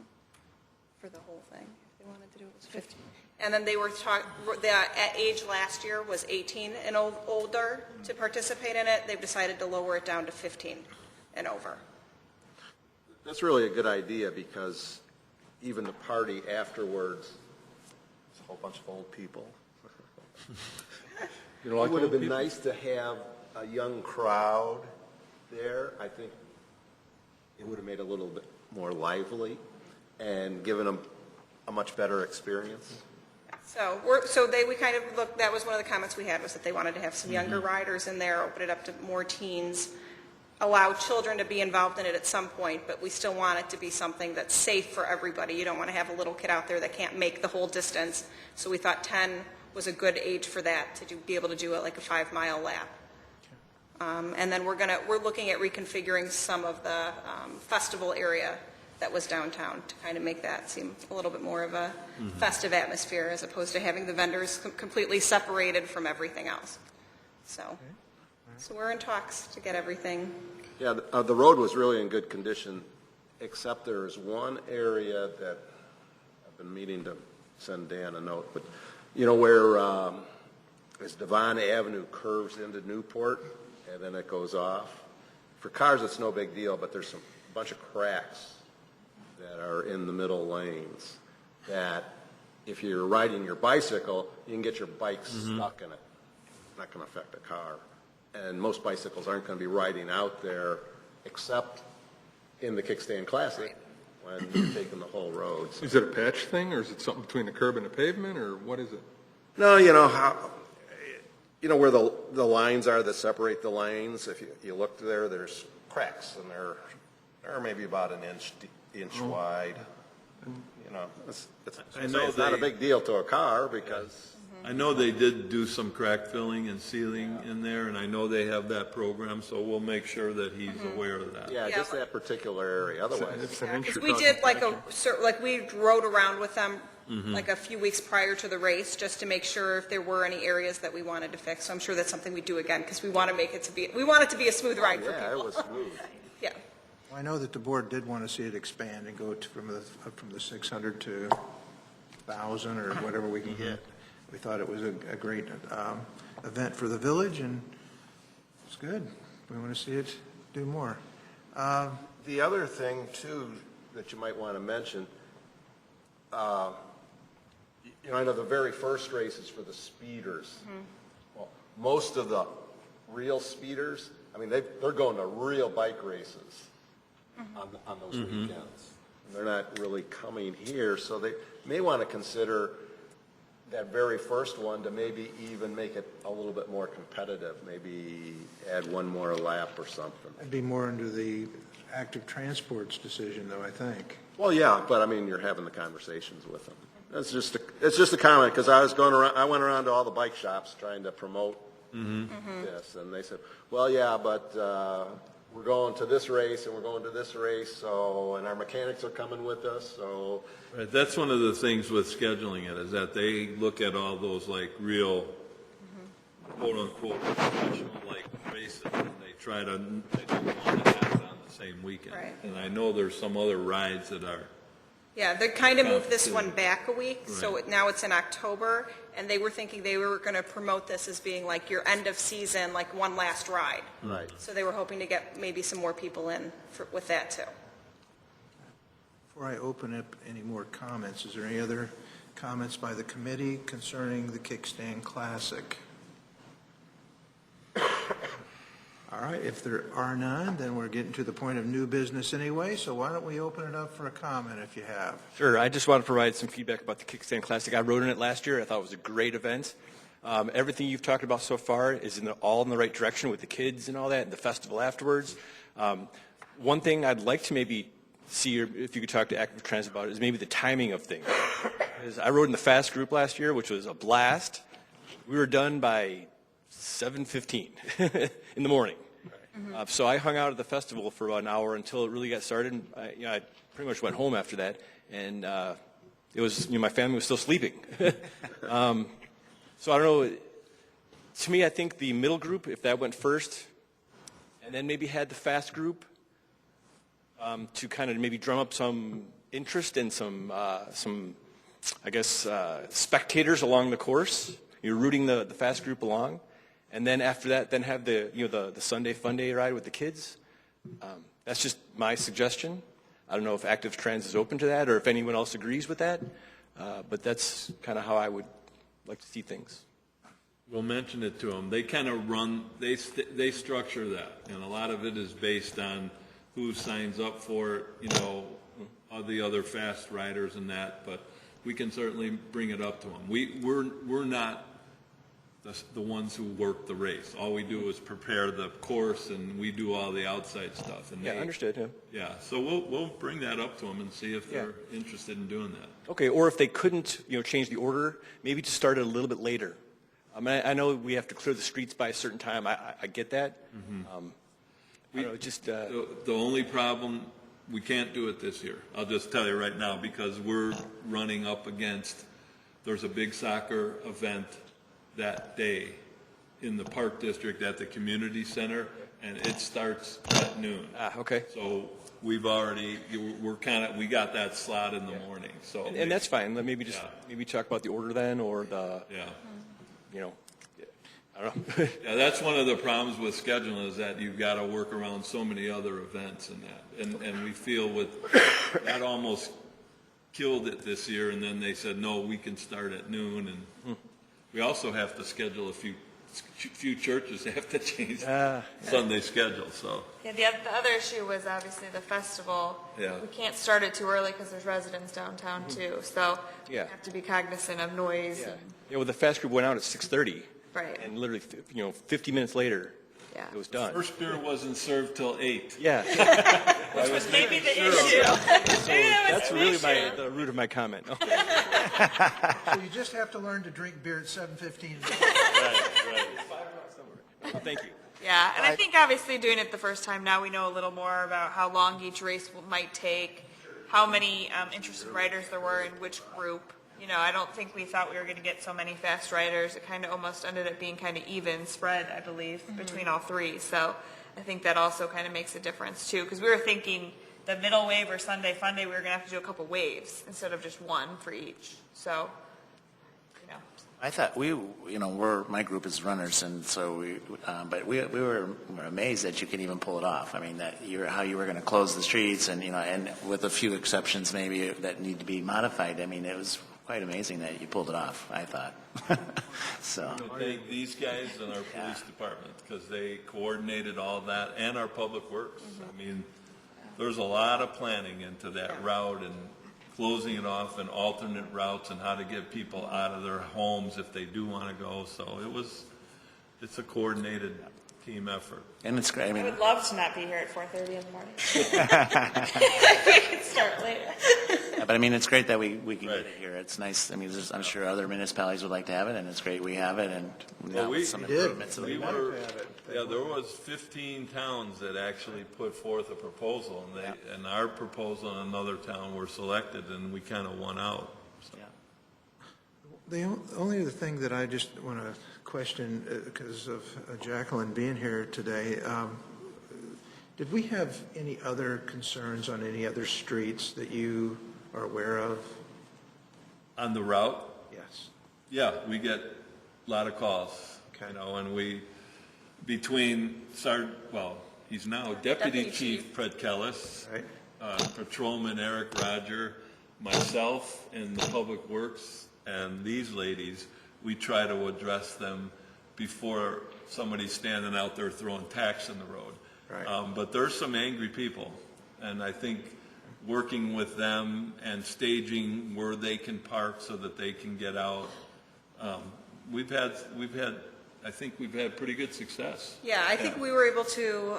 for the whole thing? If they wanted to do it, it was 15. And then they were the age last year was 18 and older to participate in it. They've decided to lower it down to 15 and over. That's really a good idea, because even the party afterwards, it's a whole bunch of old people. You know, like It would have old been people? nice to have a young crowd there. I think it would have made it a little bit more lively and given them a much better experience. So we kind of looked, that was one of the comments we had, was that they wanted to have some younger riders in there, open it up to more teens, allow children to be involved in it at some point, but we still want it to be something that's safe for everybody. You don't want to have a little kid out there that can't make the whole distance. So we thought 10 was a good age for that, to be able to do it like a 5-mile lap. And then we're looking at reconfiguring some of the festival area that was downtown to kind of make that seem a little bit more of a festive atmosphere, as opposed to having the vendors completely separated from everything else. So we're in talks to get everything. Yeah, the road was really in good condition, except there's one area that I've been meaning to send Dan a note, but you know where as Devon Avenue curves into Newport and then it goes off? For cars, it's no big deal, but there's a bunch of cracks that are in the middle lanes that if you're riding your bicycle, you can get your bike stuck in it. It's not going to affect a car. And most bicycles aren't going to be riding out there except in the Kickstand Classic when you're taking the whole road. So. Is it a patch thing, or is it something between the curb and the pavement, or what is it? No, you know where the lines are that separate the lanes? If you look there, there's cracks, and they're maybe about an inch wide. You know, it's not a big deal to a car because I know they did do some crack filling and sealing in there, and I know they have that program, so we'll make sure that he's aware of that. Yeah, just that particular area, otherwise. It's an Because introduction. we did like we rode around with them like a few weeks prior to the race, just to make sure if there were any areas that we wanted to fix. So I'm sure that's something we do again, because we want it to be a smooth ride for Yeah, it people. was smooth. Yeah. I know that the board did want to see it expand and go from the 600 to 1,000 or whatever we can get. We thought it was a great event for the village, and it's good. We want to see it do more. The other thing, too, that you might want to mention, I know the very first race is for the speeders. Well, most of the real speeders, I mean, they're going to real bike races on those weekends. And they're not really coming here, so they may want to consider that very first one to maybe even make it a little bit more competitive, maybe add one more lap or something. That'd be more under the active transport's decision, though, I think. Well, yeah, but I mean, you're having the conversations with them. It's just a comment, because I went around to all the bike shops trying to promote this, and they said, well, yeah, but we're going to this race and we're going to this race, and our mechanics are coming with us, so. Right, that's one of the things with scheduling it, is that they look at all those like real quote-unquote professional-like races, and they don't want to have it on the same weekend. Right. And I know there's some other rides that are. Yeah, they kind of moved this one back a week, so Right. now it's in October, and they were thinking they were going to promote this as being like your end of season, like one last ride. Right. So they were hoping to get maybe some more people in with that too. Before I open up any more comments, is there any other comments by the committee concerning the Kickstand Classic? All right, if there are none, then we're getting to the point of new business anyway, so why don't we open it up for a comment if you have? Sure. I just want to provide some feedback about the Kickstand Classic. I rode in it last year. I thought it was a great event. Everything you've talked about so far is all in the right direction with the kids and all that, and the festival afterwards. One thing I'd like to maybe see, or if you could talk to Active Trans about it, is maybe the timing of things. Because I rode in the fast group last year, which was a blast. We were done by 7:15 in the morning. So I hung out at the festival for about an hour until it really got started. And I pretty much went home after that, and it was my family was still sleeping. So I don't know. To me, I think the middle group, if that went first, and then maybe had the fast group to kind of maybe drum up some interest and some I guess spectators along the course. You're rooting the fast group along. And then after that, then have the Sunday Fun Day ride with the kids. That's just my suggestion. I don't know if Active Trans is open to that or if anyone else agrees with that. But that's kind of how I would like to see things. We'll mention it to them. They kind of they structure that, and a lot of it is based on who signs up for it, all the other fast riders and that. But we can certainly bring it up to them. We're not the ones who work the race. All we do is prepare the course, and we do all the outside stuff. And Understood. Yeah. Yeah, so we'll bring that up to them and see if they're interested in doing that. Okay, or if they couldn't, change the order, maybe to start it a little bit later. I know we have to clear the streets by a certain time. I get that. I don't know, just The only problem, we can't do it this year. I'll just tell you right now, because we're running up against, there's a big soccer event that day in the Park District at the community center, and it starts at noon. Okay. So we got that slot in the morning. So and that's fine. Maybe maybe talk about the order then, or the I don't know. Yeah, that's one of the problems with scheduling, is that you've got to work around so many other events and that. And we feel that almost killed it this year, and then they said, no, we can start at noon. And we also have to schedule a few churches have to change Sunday schedule. So Yeah, the other issue was obviously the festival. Yeah. We can't start it too early because there's residents downtown too, so we have to be cognizant of noise. Yeah. And, Well, the fast group went out at 6:30. Right. And literally, 50 minutes later, Yeah. it was done. first beer wasn't served till 8. Yeah. Which was maybe the issue. That's really the root of my comment. So you just have to learn to drink beer at 7:15. Thank you. Yeah, and I think obviously doing it the first time, now we know a little more about how long each race might take, how many interested riders there were in which group. You know, I don't think we thought we were going to get so many fast riders. It kind of almost ended up being kind of even spread, I believe, between all three. So I think that also kind of makes a difference too, because we were thinking the middle wave or Sunday Fun Day, we were going to have to do a couple waves instead of just one for each. So, you know. I thought my group is runners, and so but we were amazed that you can even pull it off. I mean, how you were going to close the streets, and and with a few exceptions maybe that need to be modified. I mean, it was quite amazing that you pulled it off, I thought. So. I thank these guys and our police department because they coordinated all that, and our public works. I mean, there's a lot of planning into that route and closing it off and alternate routes and how to get people out of their homes if they do want to go. So it's a coordinated team effort. And it's great. I would love to not be here at 4:30 in the morning. We could start later. Yeah, but I mean, it's great that we can get it here. It's nice. I mean, I'm sure other municipalities would like to have it, and it's great we have it. And now with some improvements. There was 15 towns that actually put forth a proposal, and and our proposal and another town were selected, and we kind of won out. So. The only other thing that I just want to question, because of Jacqueline being here today, did we have any other concerns on any other streets that you are aware of? On the route? Yes. Yeah, we get a lot of calls. Okay. And we, between he's now Deputy Chief Fred Kellis, Right. Patrolman Eric Roger, myself in the Public Works, and these ladies, we try to address them before somebody's standing out there throwing tacks in the road. Right. But there's some angry people, and I think working with them and staging where they can park so that they can get out, I think we've had pretty good success. Yeah, I think we were able to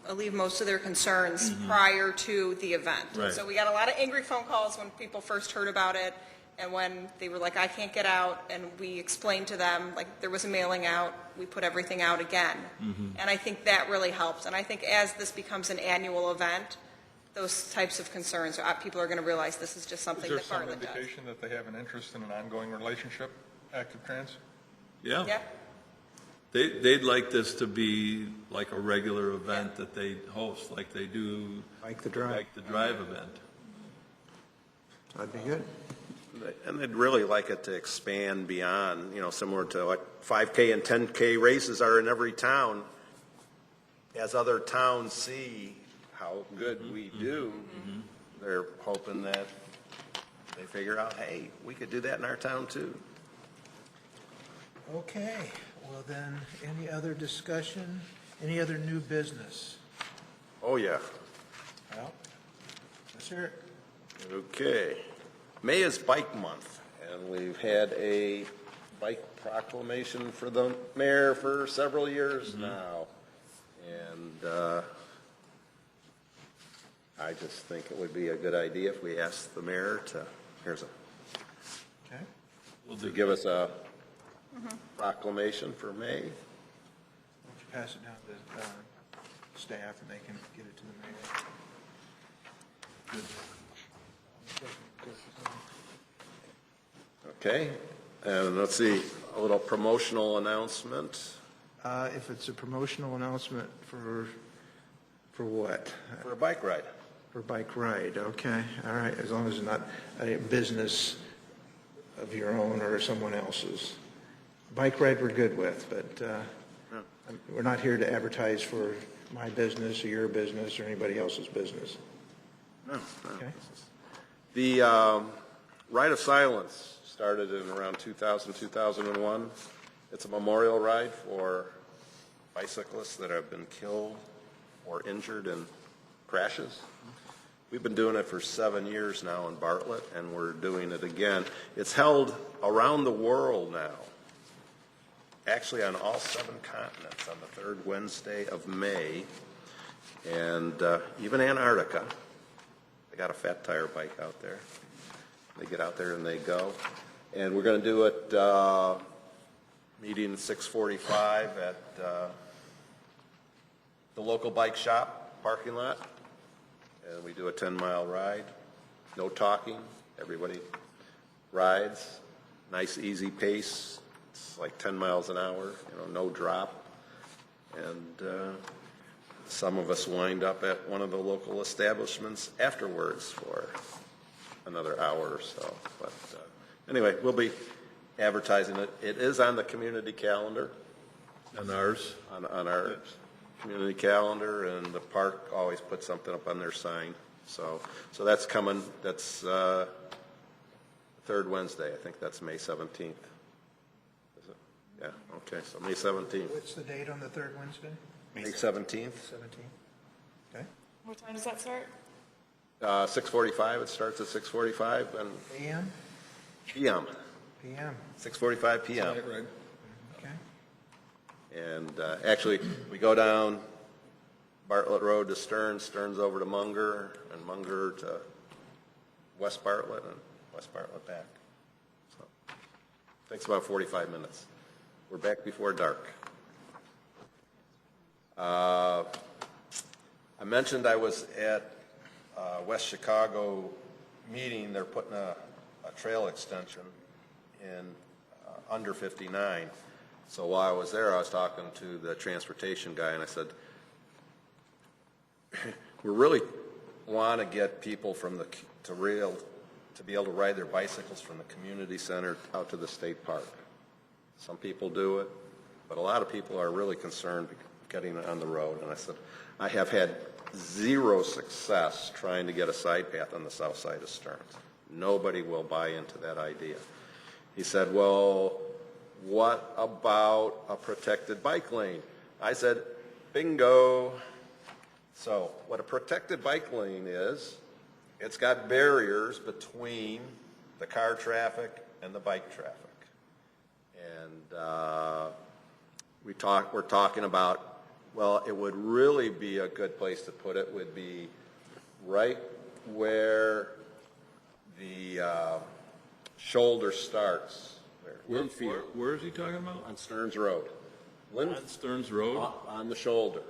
alleviate most of their concerns prior to the event. Right. So we got a lot of angry phone calls when people first heard about it, and when they were like, I can't get out, and we explained to them, like, there was a mailing out, we put everything out again. And I think that really helped. And I think as this becomes an annual event, those types of concerns, people are going to realize this is just something that Bartlett does. Is there some indication that they have an interest in an ongoing relationship, Active Trans? Yeah. Yeah. They'd like this to be like a regular event that they host, like they do. Like the drive. Like the drive event. That'd be good. And they'd really like it to expand beyond, similar to like 5K and 10K races are in every town. As other towns see how good we do, they're hoping that they figure out, hey, we could do that in our town too. Okay, well then, any other discussion, any other new business? Oh, yeah. Well, let's hear it. Okay. May is Bike Month, and we've had a bike proclamation for the mayor for several years now. And I just think it would be a good idea if we asked the mayor to, to give us a proclamation for May. Why don't you pass it down to staff and they can get it to the mayor? Okay, and let's see, a little promotional announcement. If it's a promotional announcement for what? For a bike ride. For a bike ride, okay, all right, as long as it's not a business of your own or someone else's. Bike ride we're good with, but we're not here to advertise for my business or your business or anybody else's business. No. Okay. The Ride of Silence started in around 2000, 2001. It's a memorial ride for bicyclists that have been killed or injured in crashes. We've been doing it for 7 years now in Bartlett, and we're doing it again. It's held around the world now, actually on all 7 continents on the 3rd Wednesday of May. and even Antarctica. They got a fat tire bike out there. They get out there and they go. And we're going to do it, meeting 6:45 at the local bike shop parking lot. And we do a 10-mile ride. No talking. Everybody rides. Nice, easy pace. It's like 10 miles an hour, no drop. And some of us wind up at one of the local establishments afterwards for another hour or so. But anyway, we'll be advertising it. It is on the community calendar. On ours? On our community calendar, and the park always puts something up on their sign. So that's coming. That's third Wednesday. I think that's May 17th. Is it? Yeah, okay, so May 17th. What's the date on the third Wednesday? May 17th. 17th. Okay. What time does that start? 6:45. It starts at 6:45 and AM? PM. PM. 6:45 PM. Okay. And actually, we go down Bartlett Road to Stearns, Stearns over to Munger, and Munger to West Bartlett, and West Bartlett back. So, takes about 45 minutes. We're back before dark. I mentioned I was at West Chicago meeting. They're putting a trail extension in under 59. So while I was there, I was talking to the transportation guy, and I said, we really want to get people from to be able to ride their bicycles from the community center out to the state park. Some people do it, but a lot of people are really concerned getting on the road. And I said, I have had zero success trying to get a side path on the south side of Stearns. Nobody will buy into that idea. He said, well, what about a protected bike lane? I said, bingo. So what a protected bike lane is, it's got barriers between the car traffic and the bike traffic. And we're talking about, well, it would really be a good place to put it would be right where the shoulder starts. Where is he talking about? On Stearns Road. On Stearns Road? On the shoulder.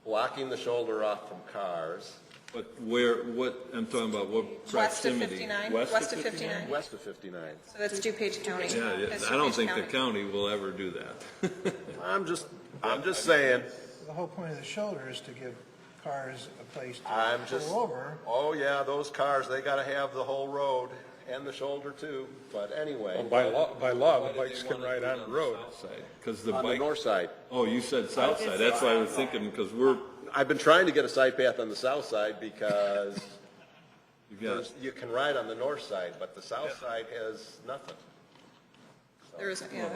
Blocking the shoulder off from cars. But I'm talking about what West of proximity? 59. West West of of 59? West of 59. So that's DuPage County. Yeah, That's I don't DuPage think the county will ever do that. I'm just saying. The whole point of the shoulder is to give cars a place to pull over. Oh yeah, those cars, they gotta have the whole road and the shoulder too, but anyway. By law, the bikes can ride on the road. Because the On the bike, north side. oh, you said south side, that's why I was thinking, because I've been trying to get a side path on the south side because you can ride on the north side, but the south side has nothing. There isn't room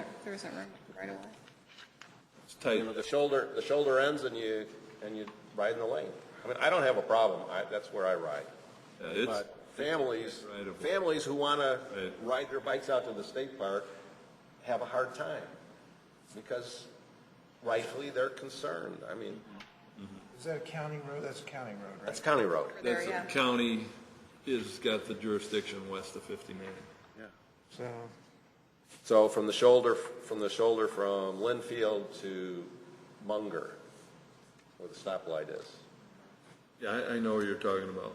right away. it's tight. The shoulder ends and you ride in the lane. I mean, I don't have a problem. That's where I ride. Yeah, But families who want to ride their bikes out to the state park have a hard time because rightfully they're concerned. I mean, Is that a county road? That's a county road, right? that's county road. There, yeah. The county is got the jurisdiction west of 59. So, So from the shoulder from Linfield to Munger, where the stoplight is, Yeah, I know what you're talking about.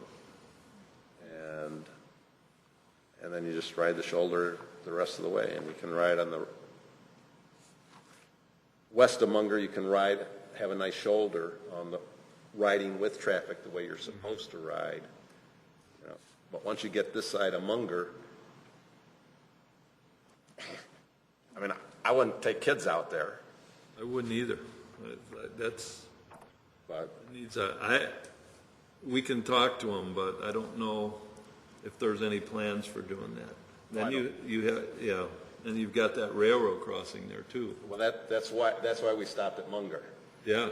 and then you just ride the shoulder the rest of the way, and you can ride on the west of Munger. You can have a nice shoulder on the riding with traffic the way you're supposed to ride. But once you get this side of Munger, I mean, I wouldn't take kids out there. I wouldn't either. That's, But we can talk to them, but I don't know if there's any plans for doing that. Then you have, yeah, and you've got that railroad crossing there too. well, that's why we stopped at Munger Yeah,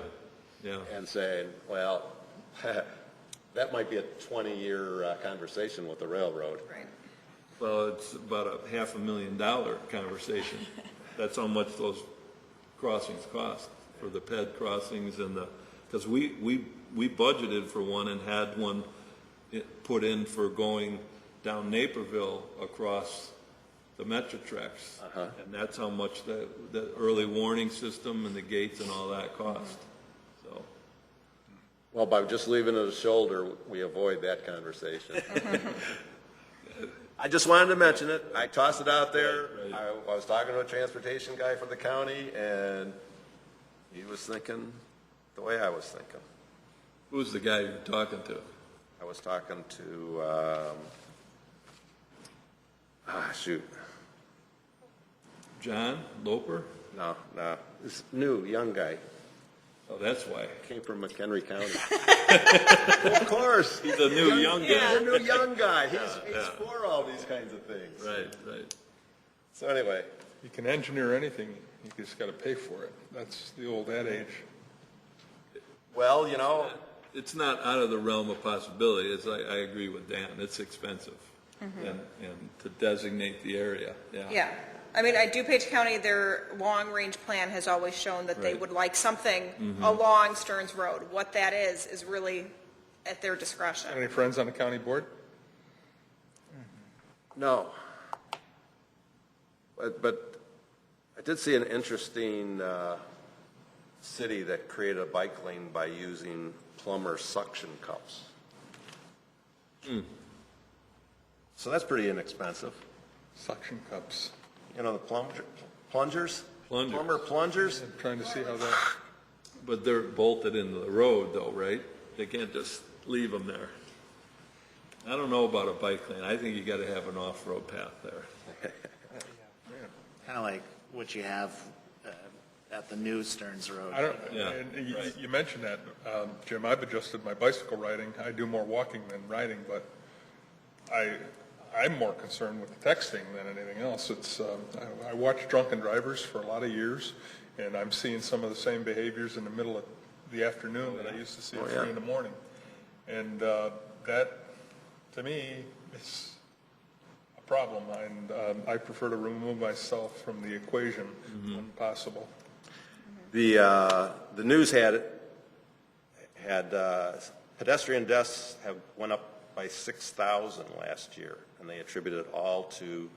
yeah. and saying, well, that might be a 20-year conversation with the railroad. Right. Well, it's about a $500,000 conversation. That's how much those crossings cost for the PED crossings and because we we budgeted for one and had one put in for going down Naperville across the Metro-Trex. And that's how much the early warning system and the gates and all that cost. So, Well, by just leaving it a shoulder, we avoid that conversation. I just wanted to mention it. I tossed it out there. Right. I was talking to a transportation guy for the county, and he was thinking the way I was thinking. who's the guy you're talking to? I was talking to, shoot, John Loper? no, this new, young guy. Oh, that's why. Came from McHenry County. Of course. He's a new young guy. He's a new young guy. He's for all these kinds of things. Right. So anyway, You can engineer anything, you just got to pay for it. That's the old adage. well, you know, It's not out of the realm of possibility. I agree with Dan. It's expensive. And to designate the area, Yeah. I mean, at DuPage County, their long-range plan has always shown that they Right. would like something along Stearns Road. What that is really at their discretion. Any friends on the county board? no. But I did see an interesting city that created a bike lane by using plumber suction cups. So that's pretty inexpensive. Suction cups. You know, the plungers? Plungers. Plumber plungers? I'm trying to see how that, But they're bolted into the road though, right? They can't just leave them there. I don't know about a bike lane. I think you got to have an off-road path there. Kind of like what you have at the new Stearns Road. I don't, Yeah, and right. you mentioned that, Jim, I've adjusted my bicycle riding. I do more walking than riding, but I'm more concerned with the texting than anything else. It's, I watched drunken drivers for a lot of years, and I'm seeing some of the same behaviors in the middle of the afternoon that I used to see at 3 in the morning. And that, to me, is a problem, and I prefer to remove myself from the equation when possible. The news had pedestrian deaths have went up by 6,000 last year, and they attributed it all to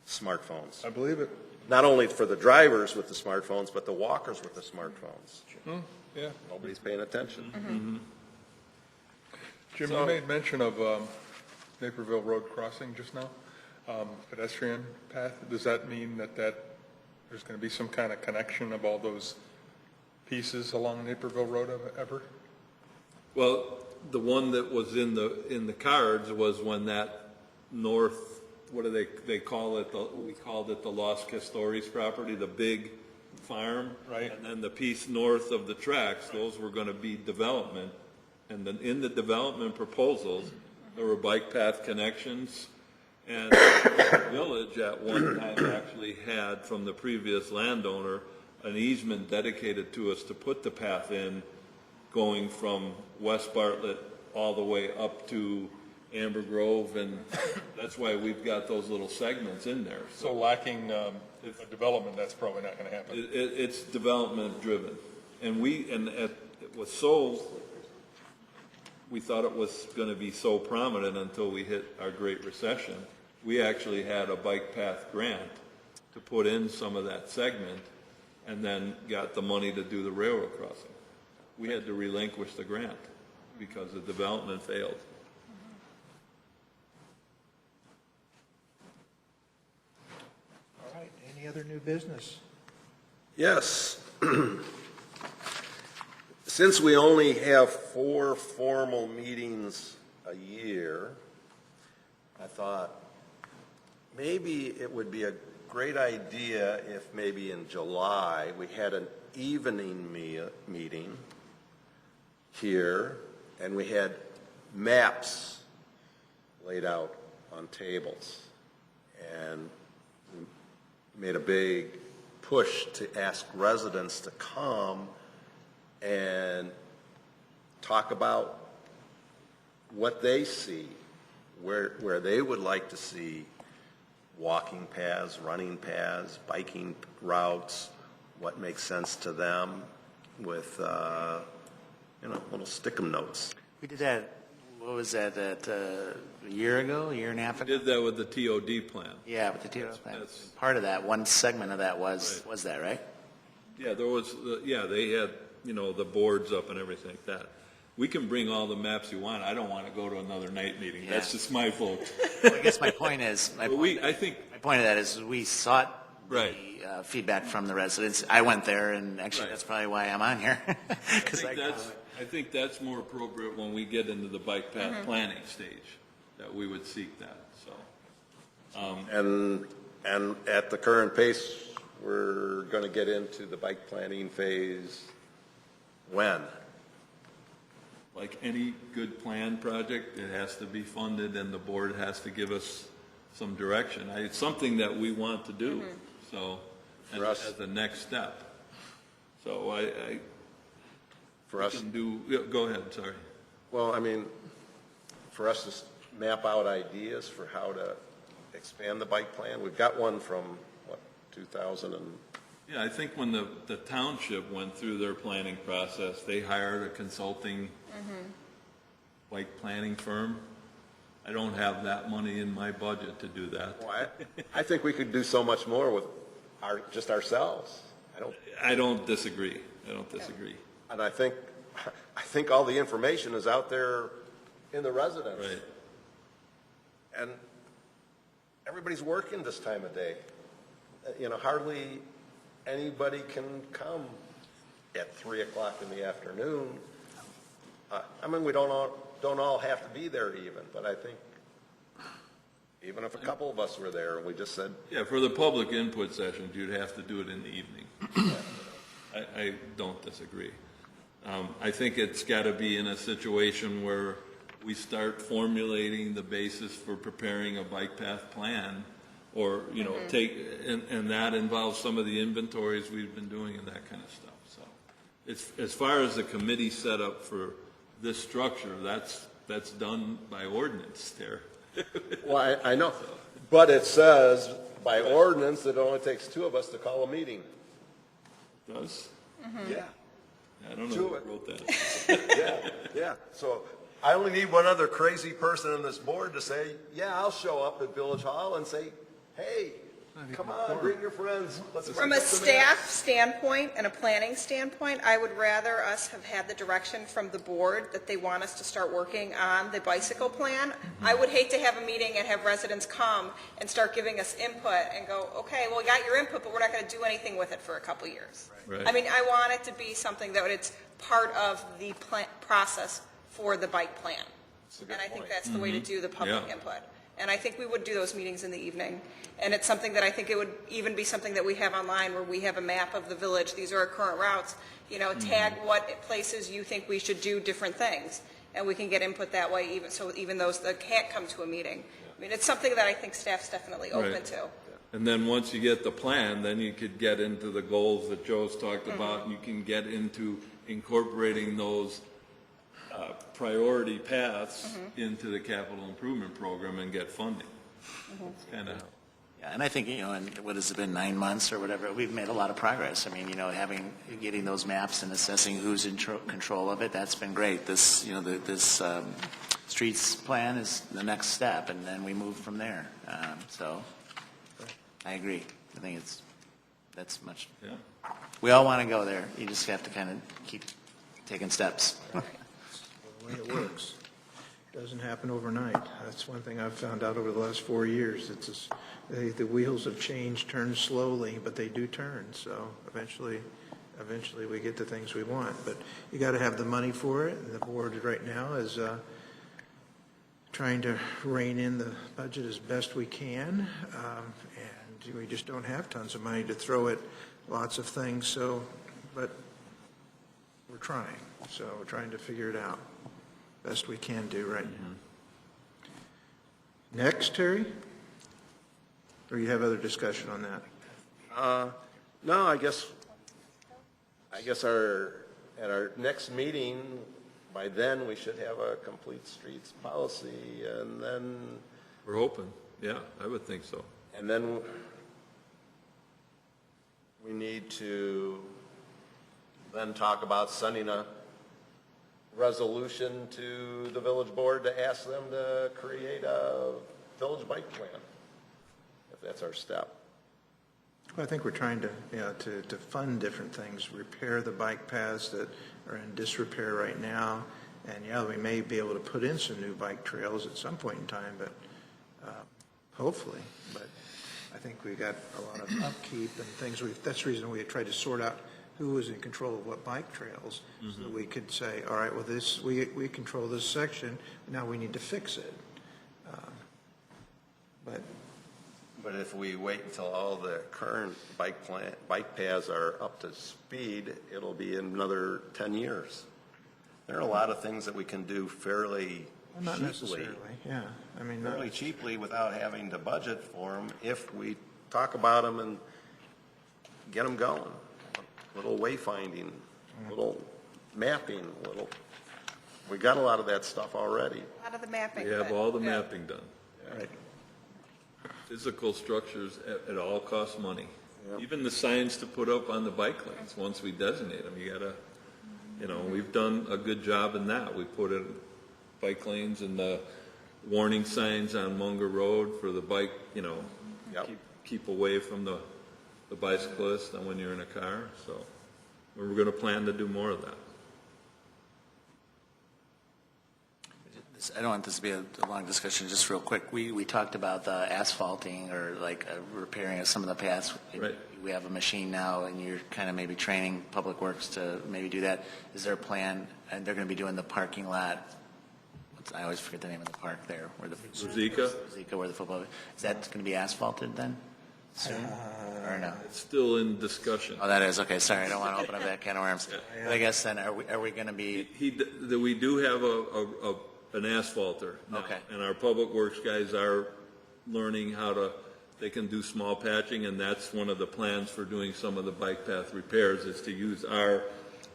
smartphones. I believe it. Not only for the drivers with the smartphones, but the walkers with the smartphones. Yeah. Nobody's paying attention. Jim, you made mention of Naperville Road crossing just now, pedestrian path. Does that mean that there's going to be some kind of connection of all those pieces along Naperville Road ever? Well, the one that was in the cards was when that north, what do they call it? We called it the Los Castores property, the big farm. Right. And then the piece north of the tracks, those were going to be development. And then in the development proposals, there were bike path connections. And the village at one time actually had, from the previous landowner, an easement dedicated to us to put the path in, going from West Bartlett all the way up to Amber Grove, and that's why we've got those little segments in there. So lacking a development, that's probably not going to happen. It's development driven. And it was so, we thought it was going to be so prominent until we hit our Great Recession. We actually had a bike path grant to put in some of that segment, and then got the money to do the railroad crossing. We had to relinquish the grant because the development failed. All right, any other new business? Yes. Since we only have 4 formal meetings a year, I thought maybe it would be a great idea if maybe in July we had an evening meeting here, and we had maps laid out on tables, and we made a big push to ask residents to come and talk about what they see, where they would like to see walking paths, running paths, biking routes, what makes sense to them with, little stick-em notes. We did that, what was that, a year ago, a year and a half ago? Did that with the TOD plan. Yeah, with the TOD plan. that's- Part of that, one segment of that was that, right? Yeah, there was, they had, the boards up and everything like that. We can bring all the maps you want. I don't want to go to another night meeting. That's Yeah. just my fault. Well, I guess my point is, my But point of that is we sought Right. the feedback from the residents. I went there, and actually Right. that's probably why I'm on here. I think that's more appropriate when we get into the bike path planning stage, that we would seek that, so. And at the current pace, we're going to get into the bike planning phase when? Like any good planned project, it has to be funded and the board has to give us some direction. It's something that we want to do, so, For us- as the next step. So I For us, can do, yeah, go ahead, sorry. well, I mean, for us to map out ideas for how to expand the bike plan, we've got one from, 2000 and, Yeah, I think when the township went through their planning process, they hired a consulting bike planning firm. I don't have that money in my budget to do that. well, I think we could do so much more with just ourselves. I don't disagree. And I think all the information is out there in the residence. Right. And everybody's working this time of day. Hardly anybody can come at 3 o'clock in the afternoon. I mean, we don't all have to be there even, but I think even if a couple of us were there and we just said, Yeah, for the public input sessions, you'd have to do it in the evening. I don't disagree. I think it's got to be in a situation where we start formulating the basis for preparing a bike path plan, or, and that involves some of the inventories we've been doing and that kind of stuff. So it's, as far as the committee set up for this structure, that's done by ordinance there. well, I know, but it says by ordinance that it only takes 2 of us to call a meeting. Does? Yeah. I don't know Do who it. wrote that. Yeah. So I only need one other crazy person on this board to say, yeah, I'll show up at Village Hall and say, hey, come on, bring your friends. Let's From a staff standpoint and a planning standpoint, I would rather us have had the direction from the board that they want us to start working on the bicycle plan. I would hate to have a meeting and have residents come and start giving us input and go, okay, well, we got your input, but we're not going to do anything with it for a couple years. Right. I mean, I want it to be something that it's part of the process for the bike plan. And I think that's the way to do the public Yeah. input. And I think we would do those meetings in the evening. And it's something that I think it would even be something that we have online where we have a map of the village. These are our current routes. Tag what places you think we should do different things. And we can get input that way, even those that can't come to a meeting. I mean, it's something that I think staff's definitely open Right. to. And then once you get the plan, then you could get into the goals that Joe's talked about, and you can get into incorporating those priority paths into the capital improvement program and get funding. It's kind of, Yeah, and I think, in what has it been, 9 months or whatever, we've made a lot of progress. I mean, getting those maps and assessing who's in control of it, that's been great. This, this streets plan is the next step, and then we move from there. So, I agree. I think that's much. yeah. We all want to go there. You just have to kind of keep taking steps. The way it works. Doesn't happen overnight. That's one thing I've found out over the last 4 years. The wheels of change turn slowly, but they do turn. So eventually we get the things we want. But you got to have the money for it. And the board right now is trying to rein in the budget as best we can. And we just don't have tons of money to throw at lots of things. So, but we're trying. So we're trying to figure it out. Best we can do right now. Next, Terry? Or you have other discussion on that? No, I guess at our next meeting, by then, we should have a complete streets policy, and then, We're hoping, yeah, I would think so. and then we need to then talk about sending a resolution to the village board to ask them to create a village bike plan, if that's our step. Well, I think we're trying to, to fund different things, repair the bike paths that are in disrepair right now. And we may be able to put in some new bike trails at some point in time, but hopefully. But I think we got a lot of upkeep and things. That's the reason we tried to sort out who was in control of what bike trails, so that we could say, all right, well, we control this section, now we need to fix it. But if we wait until all the current bike paths are up to speed, it'll be another 10 years. There are a lot of things that we can do fairly Not cheaply. necessarily, yeah. I mean, Fairly cheaply without having to budget for them if we talk about them and get them going. A little wayfinding, a little mapping, we got a lot of that stuff already. A lot of the mapping. We have but- all the yeah. mapping done. right. Physical structures, it all costs money. Yep. Even the signs to put up on the bike lanes, once we designate them, you gotta, we've done a good job in that. We put in bike lanes and the warning signs on Munger Road for the bike, Yep. keep away from the bicyclist and when you're in a car. So we're gonna plan to do more of that. I don't want this to be a long discussion, just real quick. We talked about the asphalting or like repairing of some of the paths. Right. We have a machine now, and you're kind of maybe training Public Works to maybe do that. Is there a plan, and they're going to be doing the parking lot, I always forget the name of the park there, where the Zika? where the football, is that going to be asphalted then? Soon? Or no? It's still in discussion. Oh, that is, okay, sorry, I don't want to open up that can of worms. But I guess then, are we going to be, We do have an asphalter now. Okay. And our public works guys are learning they can do small patching, and that's one of the plans for doing some of the bike path repairs is to use our,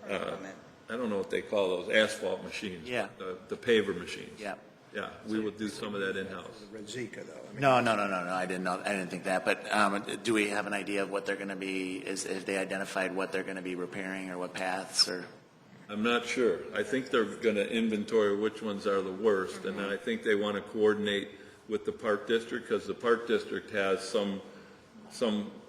I don't know what they call those, asphalt machines. Yeah. The paver machines. yeah. Yeah, we would do some of that in-house. Red Zika, though. No, I didn't think that, but do we have an idea of what they're going to be, have they identified what they're going to be repairing or what paths or? I'm not sure. I think they're going to inventory which ones are the worst, and then I think they want to coordinate with the Park District, because the Park District has some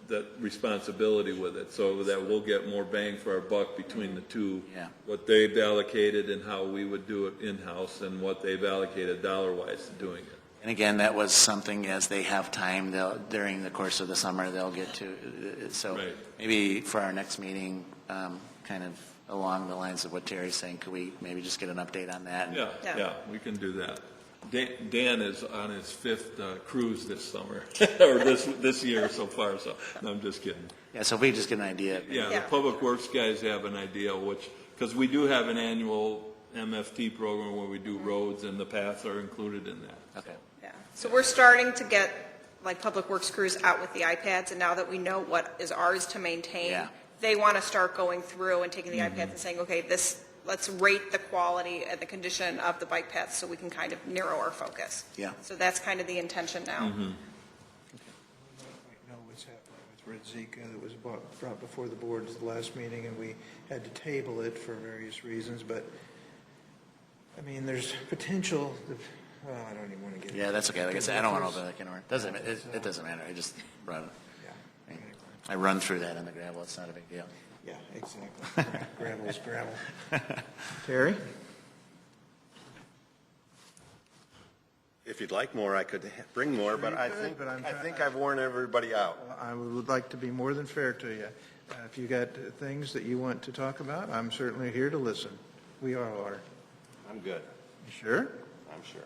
that responsibility with it, so that we'll get more bang for our buck between the two. Yeah. What they've allocated and how we would do it in-house, and what they've allocated dollar-wise to doing it. And again, that was something as they have time, during the course of the summer, they'll get to, so Right. maybe for our next meeting, kind of along the lines of what Terry's saying, could we maybe just get an update on that? Yeah, we can do that. Dan is on his 5th cruise this summer, or this year so far, so, no, I'm just kidding. Yeah, so if we just get an idea. Yeah, the Public Works guys have an idea because we do have an annual MFT program where we do roads, and the paths are included in that. Okay. Yeah. So we're starting to get Public Works crews out with the iPads, and now that we know what is ours to maintain, Yeah. they want to start going through and taking the iPads and saying, okay, let's rate the quality and the condition of the bike paths so we can kind of narrow our focus. Yeah. So that's kind of the intention now. know what's happening with Red Zika that was brought before the board at the last meeting, and we had to table it for various reasons, but, I mean, there's potential, I don't even want to get into Yeah, that's okay. Like I said, I don't want to open that can of worms. It doesn't matter. I just brought it. Yeah. I run through that on the gravel. It's not a big deal. Yeah, exactly. Gravel is gravel. Terry? If you'd like more, I could bring more, but I think I've worn everybody out. I would like to be more than fair to you. If you got things that you want to talk about, I'm certainly here to listen. We all are. I'm good. You sure? I'm sure.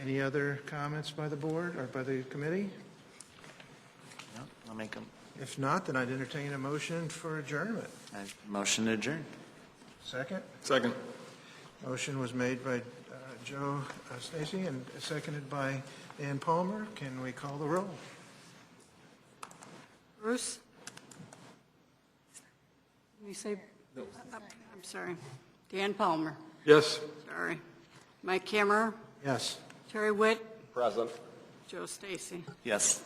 Any other comments by the board or by the committee? No, I'll make them. If not, then I'd entertain a motion for adjournment. Motion to adjourn. Second? Second. Motion was made by Joe Stacy and seconded by Dan Palmer. Can we call the roll? Bruce? Did you say? No. I'm sorry. Dan Palmer, Yes. sorry. Mike Kammerer, Yes. Terry Witt, Present. Joe Stacy. Yes.